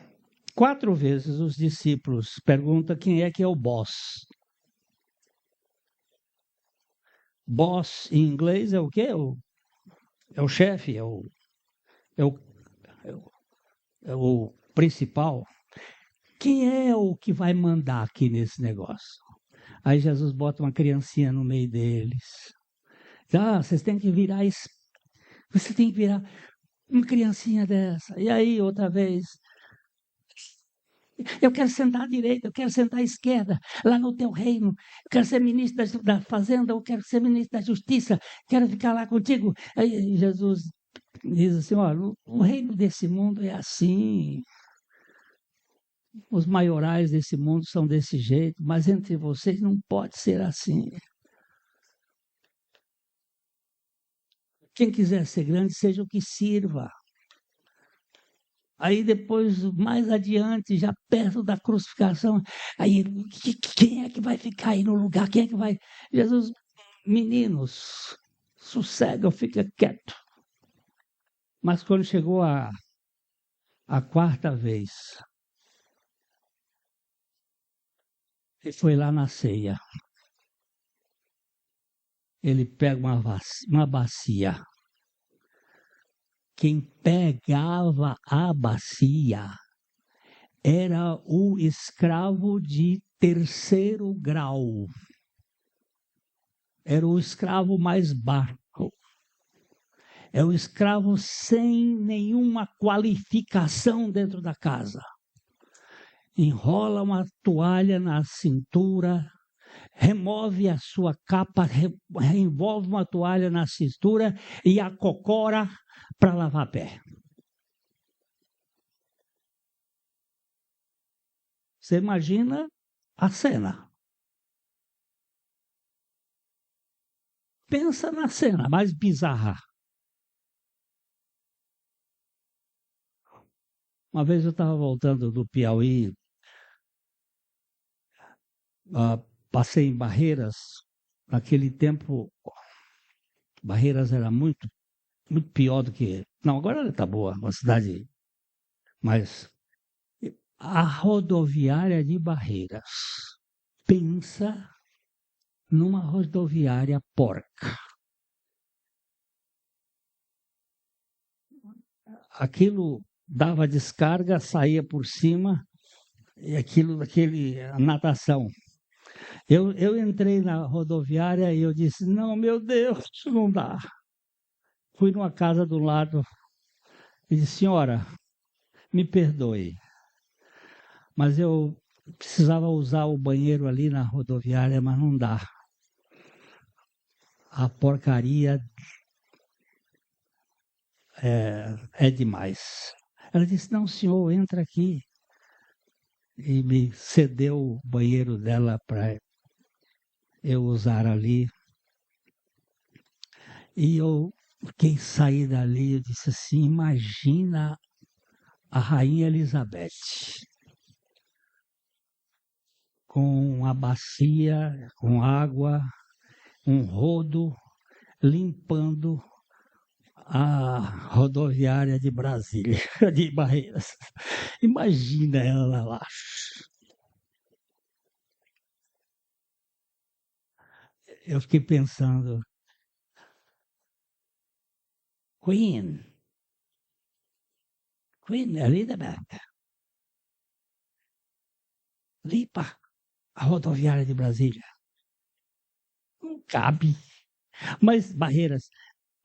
Speaker 3: 4 vezes os discípulos perguntam quem é que é o boss. Boss em inglês é o quê? É o chefe, é o, é o principal. Quem é o que vai mandar aqui nesse negócio? Aí Jesus bota uma criancinha no meio deles. Ah, vocês têm que virar isso. Você tem que virar uma criancinha dessa. E aí, outra vez, eu quero sentar à direita, eu quero sentar à esquerda, lá no teu reino. Eu quero ser ministro da Fazenda, eu quero ser ministro da Justiça, quero ficar lá contigo. Aí Jesus diz assim, olha, o reino desse mundo é assim. Os maiorais desse mundo são desse jeito, mas entre vocês não pode ser assim. Quem quiser ser grande, seja o que sirva. Aí depois, mais adiante, já perto da crucificação, aí quem é que vai ficar aí no lugar? Quem é que vai? Jesus, meninos, sossega, fica quieto. Mas quando chegou a 4ª vez, ele foi lá na ceia. Ele pega uma bacia. Quem pegava a bacia era o escravo de 3º grau. Era o escravo mais baixo. É o escravo sem nenhuma qualificação dentro da casa. Enrola uma toalha na cintura, remove a sua capa, envolve uma toalha na cintura e acocora para lavar pé. Você imagina a cena. Pensa na cena mais bizarra. Uma vez eu estava voltando do Piauí, passei em Barreiras. Naquele tempo, Barreiras era muito pior do que... Não, agora ela está boa, uma cidade... Mas a rodoviária de Barreiras, pensa numa rodoviária porca. Aquilo dava descarga, saía por cima, e a natação. Eu entrei na rodoviária e eu disse, não, meu Deus, isso não dá. Fui numa casa do lado e disse, senhora, me perdoe, mas eu precisava usar o banheiro ali na rodoviária, mas não dá. A porcaria é demais. Ela disse, não, senhor, entra aqui. E me cedeu o banheiro dela para eu usar ali. E eu fiquei sair dali, eu disse assim, imagina a Rainha Elizabeth com a bacia, com água, um rodo, limpando a rodoviária de Brasília, de Barreiras. Imagina ela lá. Eu fiquei pensando, Queen Elizabeth, limpa a rodoviária de Brasília. Não cabe. Mas Barreiras.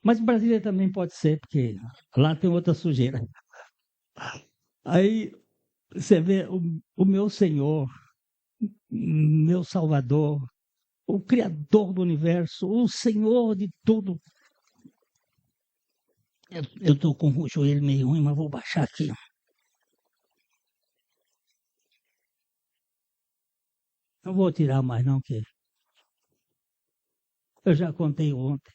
Speaker 3: Mas Brasília também pode ser, porque lá tem outra sujeira. Aí você vê o meu Senhor, meu Salvador, o Criador do universo, o Senhor de tudo. Eu estou com o joelho meio ruim, mas vou baixar aqui. Não vou tirar mais não, que eu já contei ontem.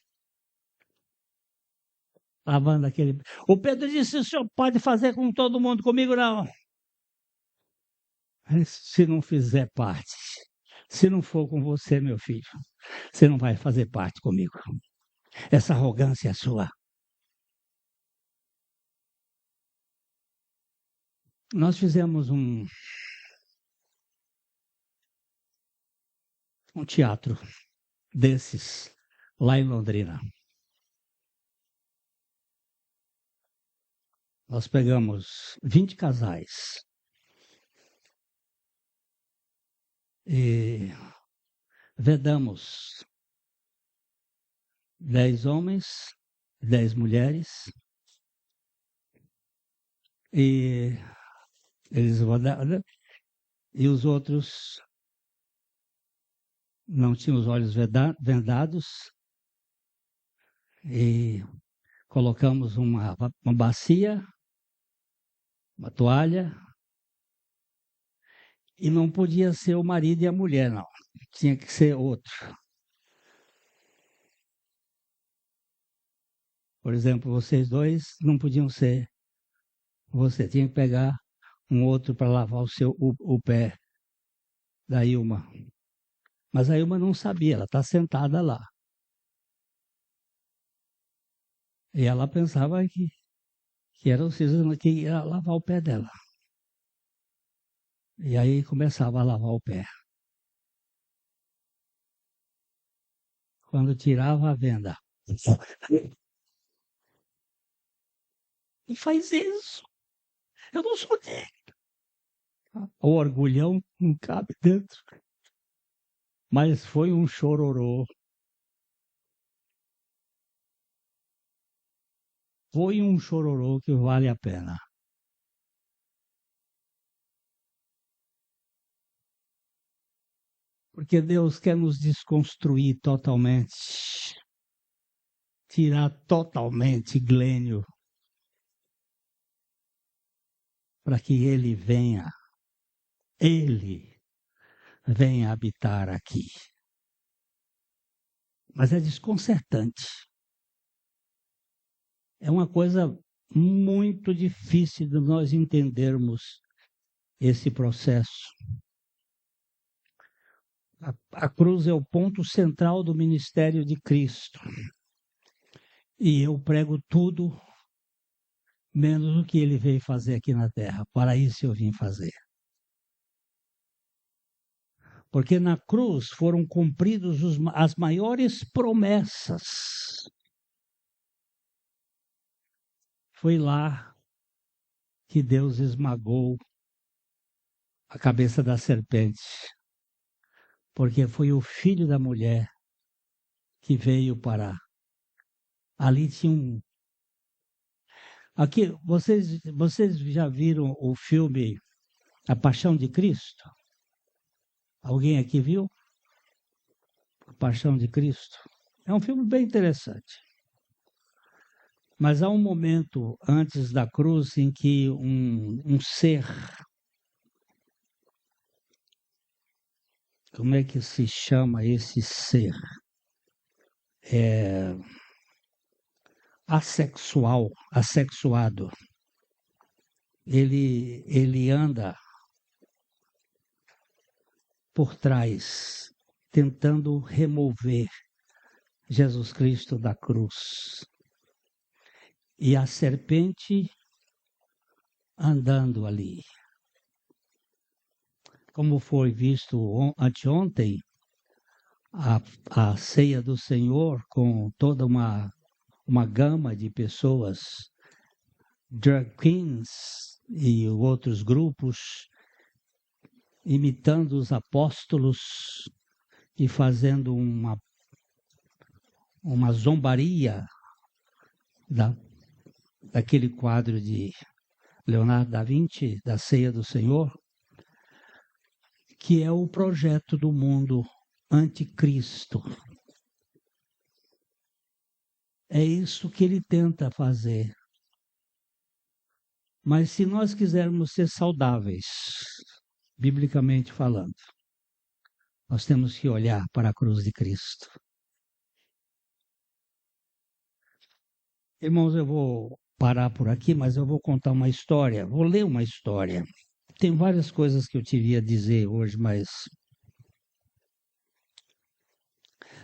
Speaker 3: Lavando aquele... O Pedro disse, o senhor pode fazer com todo mundo, comigo não. Se não fizer parte, se não for com você, meu filho, você não vai fazer parte comigo. Essa arrogância é sua. Nós fizemos um teatro desses lá em Londrina. Nós pegamos 20 casais e vedamos 10 homens, 10 mulheres, e eles rodaram, e os outros não tinham os olhos vendados, e colocamos uma bacia, uma toalha, e não podia ser o marido e a mulher, não. Tinha que ser outro. Por exemplo, vocês dois não podiam ser. Você tinha que pegar um outro para lavar o pé da Ilma. Mas a Ilma não sabia, ela está sentada lá. E ela pensava que era o César que ia lavar o pé dela. E aí começava a lavar o pé. Quando tirava a venda. E faz isso. Eu não sou dele. O orgulhão não cabe dentro. Mas foi um chororô. Foi um chororô que vale a pena. Porque Deus quer nos desconstruir totalmente. Tirar totalmente Glênio. Para que ele venha habitar aqui. Mas é desconcertante. É uma coisa muito difícil de nós entendermos esse processo. A cruz é o ponto central do ministério de Cristo. E eu prego tudo menos o que ele veio fazer aqui na terra. Para isso eu vim fazer. Porque na cruz foram cumpridas as maiores promessas. Foi lá que Deus esmagou a cabeça da serpente. Porque foi o filho da mulher que veio para... Ali tinha um... Aqui, vocês já viram o filme A Paixão de Cristo? Alguém aqui viu? A Paixão de Cristo. É um filme bem interessante. Mas há um momento antes da cruz em que um ser... Como é que se chama esse ser? Assexuado. Ele anda por trás, tentando remover Jesus Cristo da cruz. E a serpente andando ali. Como foi visto anteontem, a ceia do Senhor com toda uma gama de pessoas drag queens e outros grupos imitando os apóstolos e fazendo uma zombaria daquele quadro de Leonardo da Vinci, da Ceia do Senhor, que é o projeto do mundo anticristo. É isso que ele tenta fazer. Mas se nós quisermos ser saudáveis, biblicamente falando, nós temos que olhar para a cruz de Cristo. Irmãos, eu vou parar por aqui, mas eu vou contar uma história, vou ler uma história. Tem várias coisas que eu devia dizer hoje, mas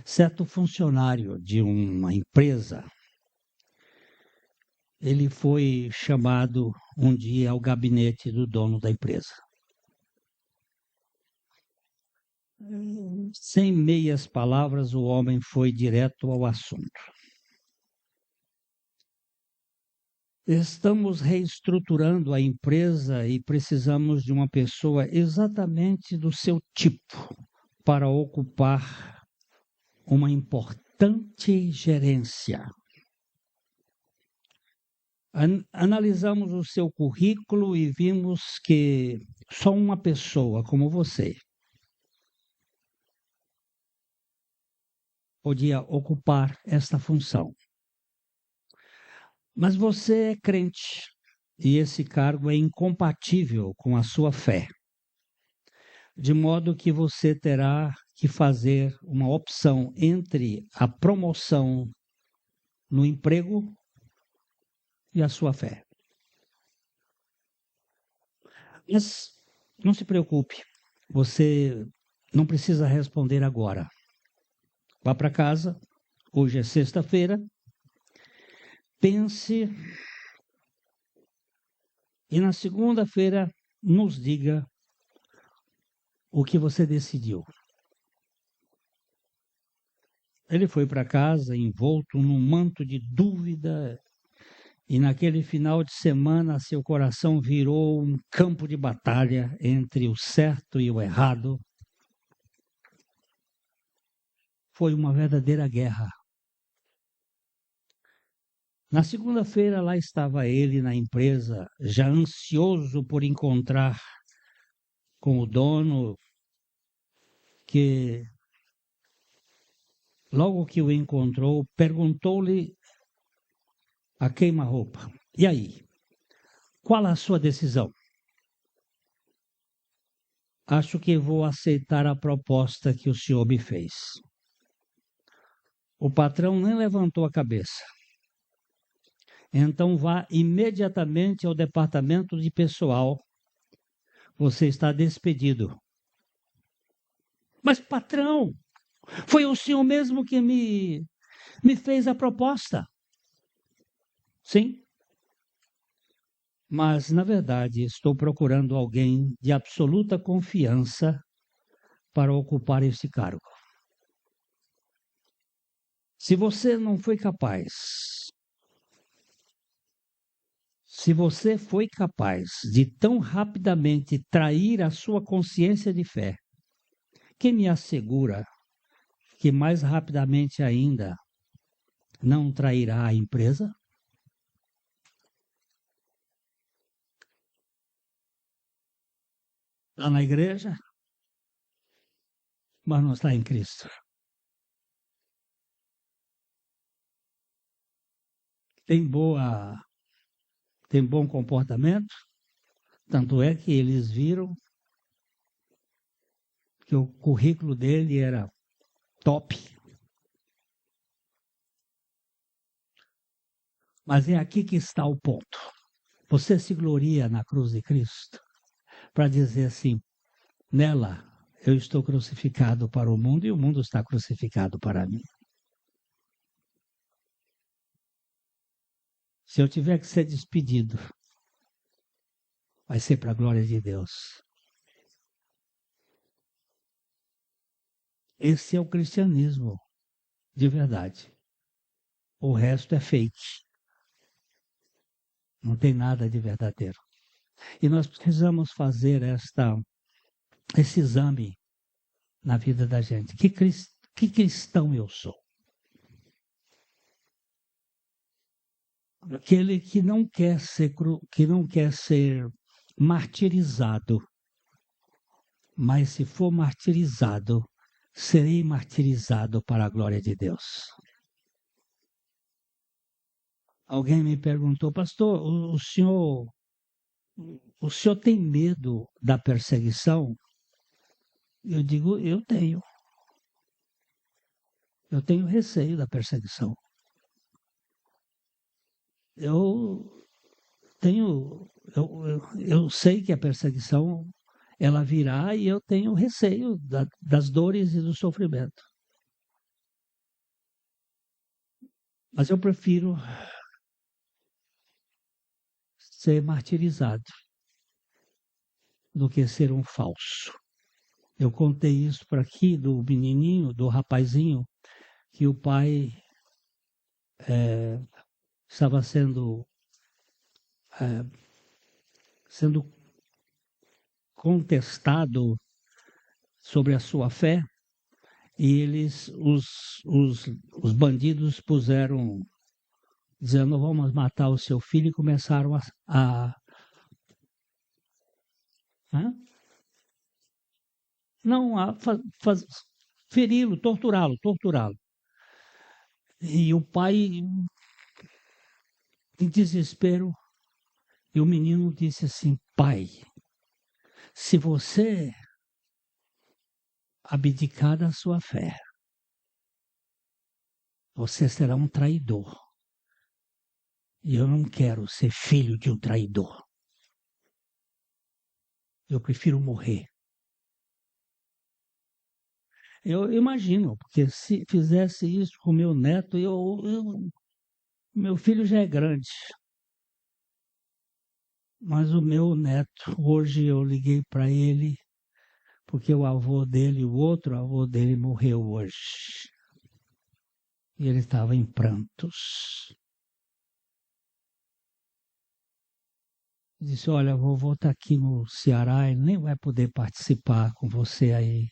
Speaker 3: certo funcionário de uma empresa, ele foi chamado um dia ao gabinete do dono da empresa. Sem meias palavras, o homem foi direto ao assunto. Estamos reestruturando a empresa e precisamos de uma pessoa exatamente do seu tipo para ocupar uma importante gerência. Analisamos o seu currículo e vimos que só uma pessoa como você podia ocupar esta função. Mas você é crente e esse cargo é incompatível com a sua fé, de modo que você terá que fazer uma opção entre a promoção no emprego e a sua fé. Mas não se preocupe, você não precisa responder agora. Vá para casa, hoje é sexta-feira, pense e na segunda-feira nos diga o que você decidiu. Ele foi para casa envolto num manto de dúvida e naquele final de semana seu coração virou um campo de batalha entre o certo e o errado. Foi uma verdadeira guerra. Na segunda-feira, lá estava ele na empresa, já ansioso por encontrar com o dono, que logo que o encontrou, perguntou-lhe a queima-roupa: e aí, qual a sua decisão? Acho que vou aceitar a proposta que o senhor me fez. O patrão nem levantou a cabeça. Então vá imediatamente ao departamento de pessoal. Você está despedido. Mas, patrão, foi o senhor mesmo que me fez a proposta. Sim. Mas, na verdade, estou procurando alguém de absoluta confiança para ocupar esse cargo. Se você não foi capaz, se você foi capaz de tão rapidamente trair a sua consciência de fé, quem me assegura que mais rapidamente ainda não trairá a empresa? Está na igreja, mas não está em Cristo. Tem bom comportamento, tanto é que eles viram que o currículo dele era top. Mas é aqui que está o ponto. Você se gloria na cruz de Cristo para dizer assim: nela eu estou crucificado para o mundo e o mundo está crucificado para mim. Se eu tiver que ser despedido, vai ser para a glória de Deus. Esse é o cristianismo de verdade. O resto é fake. Não tem nada de verdadeiro. E nós precisamos fazer esse exame na vida da gente. Que cristão eu sou? Aquele que não quer ser martirizado, mas se for martirizado, serei martirizado para a glória de Deus. Alguém me perguntou, pastor, o senhor tem medo da perseguição? Eu digo, eu tenho. Eu tenho receio da perseguição. Eu sei que a perseguição ela virá e eu tenho receio das dores e do sofrimento. Mas eu prefiro ser martirizado do que ser um falso. Eu contei isso para aqui do menininho, do rapazinho, que o pai estava sendo contestado sobre a sua fé e os bandidos puseram, dizendo, vamos matar o seu filho, e começaram feri-lo, torturá-lo. E o pai, em desespero, e o menino disse assim, pai, se você abdicar da sua fé, você será um traidor. E eu não quero ser filho de um traidor. Eu prefiro morrer. Eu imagino, porque se fizesse isso com meu neto, meu filho já é grande. Mas o meu neto, hoje eu liguei para ele, porque o avô dele, o outro avô dele morreu hoje. E ele estava em prantos. Disse, olha, vovô está aqui no Ceará, ele nem vai poder participar com você aí.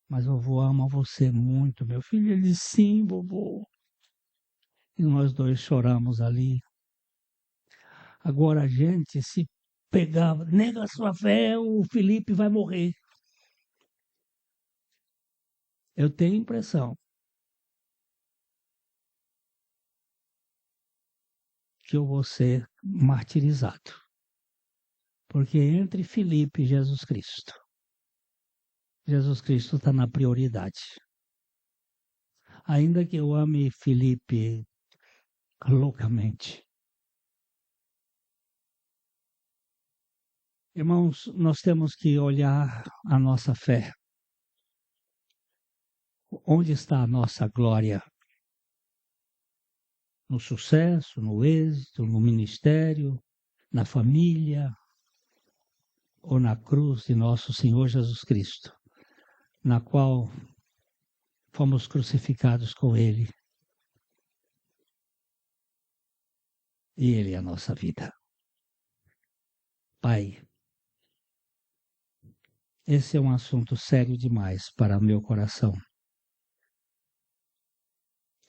Speaker 3: Mas vovô ama você muito, meu filho. Ele disse, sim, vovô. E nós dois choramos ali. Agora a gente se pegava, nega a sua fé, o Felipe vai morrer. Eu tenho a impressão que eu vou ser martirizado. Porque entre Felipe e Jesus Cristo está na prioridade. Ainda que eu ame Felipe loucamente. Irmãos, nós temos que olhar a nossa fé. Onde está a nossa glória? No sucesso, no êxito, no ministério, na família ou na cruz de nosso Senhor Jesus Cristo, na qual fomos crucificados com Ele. E Ele é a nossa vida. Pai, esse é um assunto sério demais para o meu coração.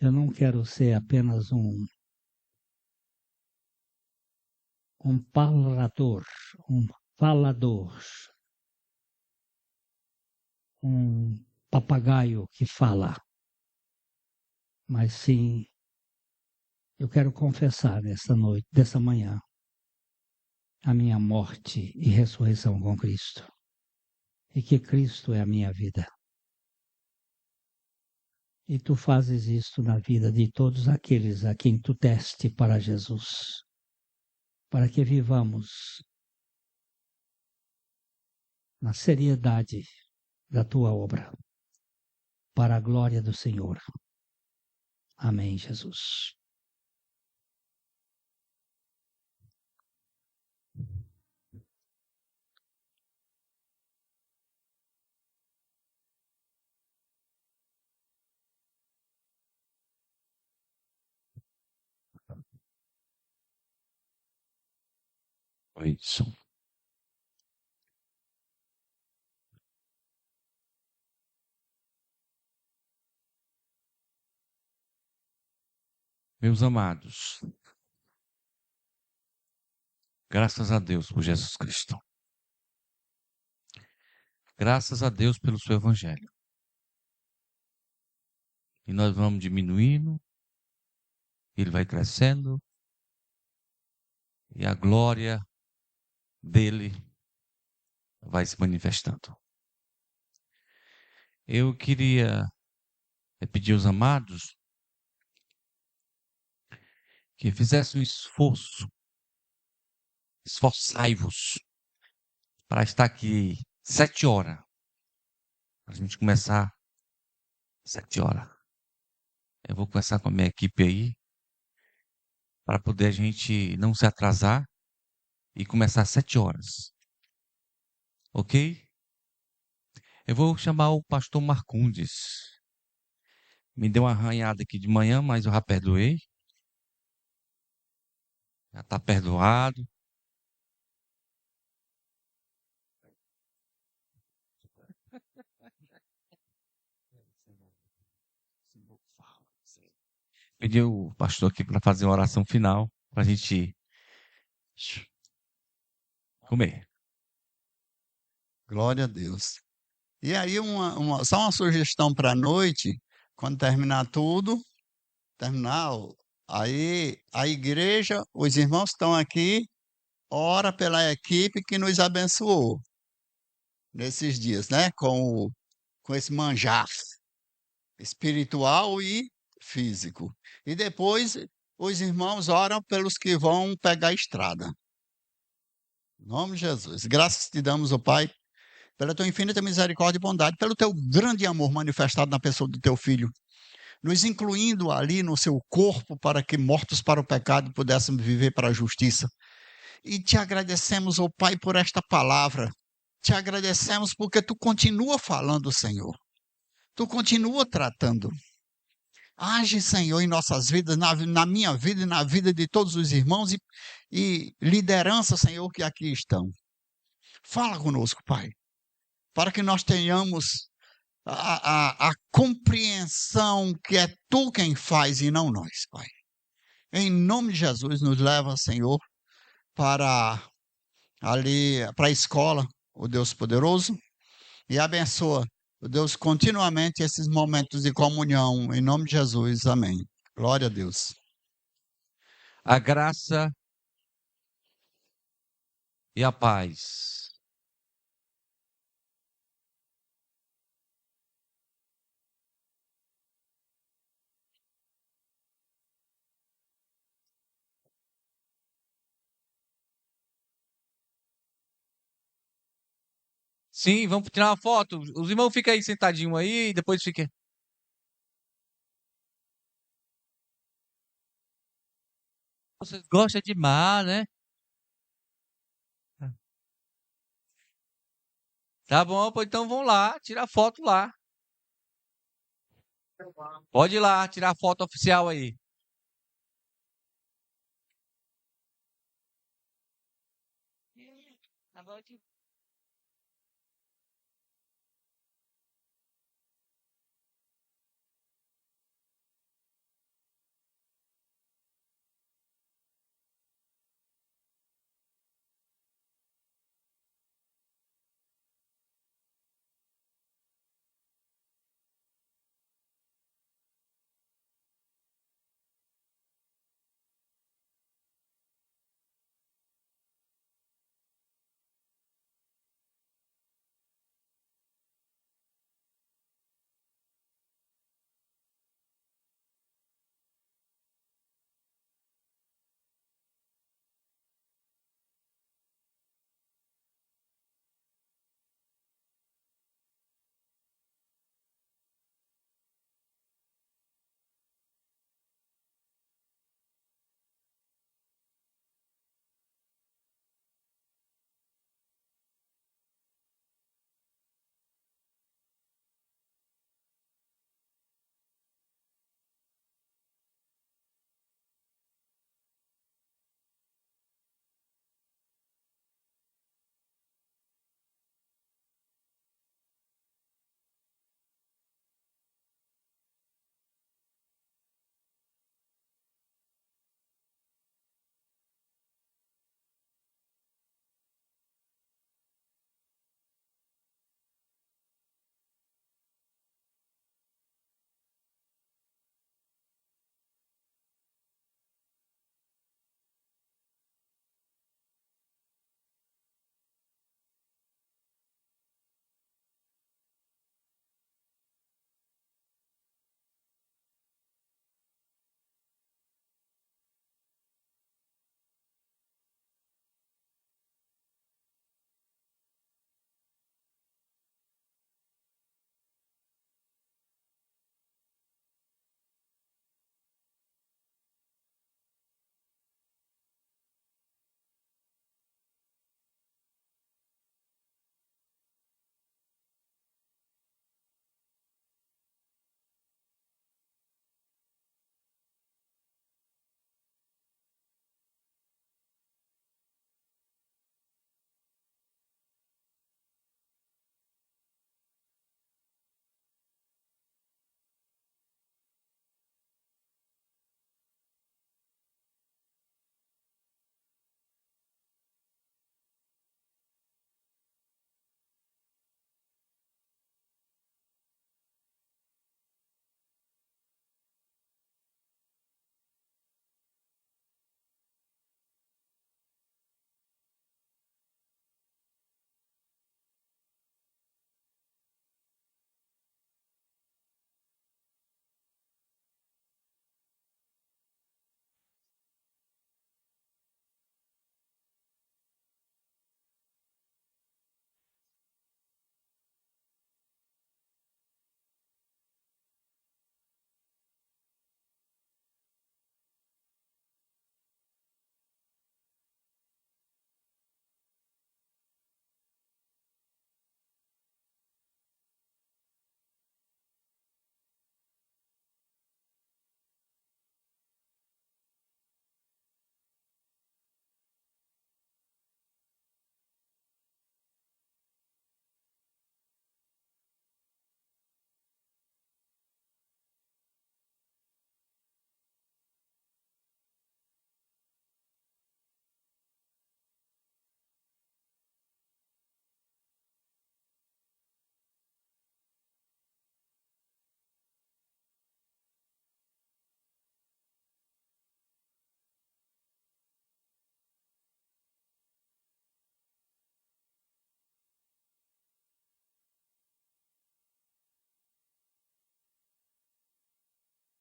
Speaker 3: Eu não quero ser apenas um falador, um papagaio que fala, mas sim, eu quero confessar dessa manhã, a minha morte e ressurreição com Cristo, e que Cristo é a minha vida. E tu fazes isto na vida de todos aqueles a quem tu deste para Jesus, para que vivamos na seriedade da tua obra, para a glória do Senhor. Amém, Jesus.
Speaker 1: Isso. Meus amados, graças a Deus por Jesus Cristo. Graças a Deus pelo seu evangelho. E nós vamos diminuindo, ele vai crescendo, e a glória dele vai se manifestando. Eu queria pedir aos amados que fizessem um esforço, esforçai-vos para estar aqui 7 horas. A gente começar 7 horas. Eu vou conversar com a minha equipe aí, para poder a gente não se atrasar e começar às 7 horas. Ok? Eu vou chamar o pastor Marcondes. Me deu uma arranhada aqui de manhã, mas eu já perdoei. Já está perdoado. Pedi o pastor aqui para fazer uma oração final, para a gente comer.
Speaker 4: Glória a Deus. E aí, só uma sugestão para a noite, quando terminar tudo, aí a igreja, os irmãos estão aqui, ora pela equipe que nos abençoou nesses dias, né? Com esse manjar espiritual e físico. E depois os irmãos oram pelos que vão pegar a estrada. Em nome de Jesus. Graças te damos, ó Pai, pela tua infinita misericórdia e bondade, pelo teu grande amor manifestado na pessoa do teu Filho, nos incluindo ali no seu corpo para que, mortos para o pecado, pudéssemos viver para a justiça. E te agradecemos, ó Pai, por esta palavra. Te agradecemos porque tu continua falando, Senhor. Tu continua tratando. Age, Senhor, em nossas vidas, na minha vida e na vida de todos os irmãos e liderança, Senhor, que aqui estão. Fala conosco, Pai, para que nós tenhamos a compreensão que é tu quem faz e não nós, Pai. Em nome de Jesus, nos leva, Senhor, para a escola, o Deus poderoso, e abençoa, o Deus, continuamente esses momentos de comunhão. Em nome de Jesus, amém. Glória a Deus.
Speaker 1: A graça e a paz Sim, vamos tirar uma foto. Os irmãos ficam aí sentadinhos aí, e depois fica. Vocês gostam de mar, né? Tá bom, pois então vão lá, tirar foto lá. Pode ir lá, tirar a foto oficial aí.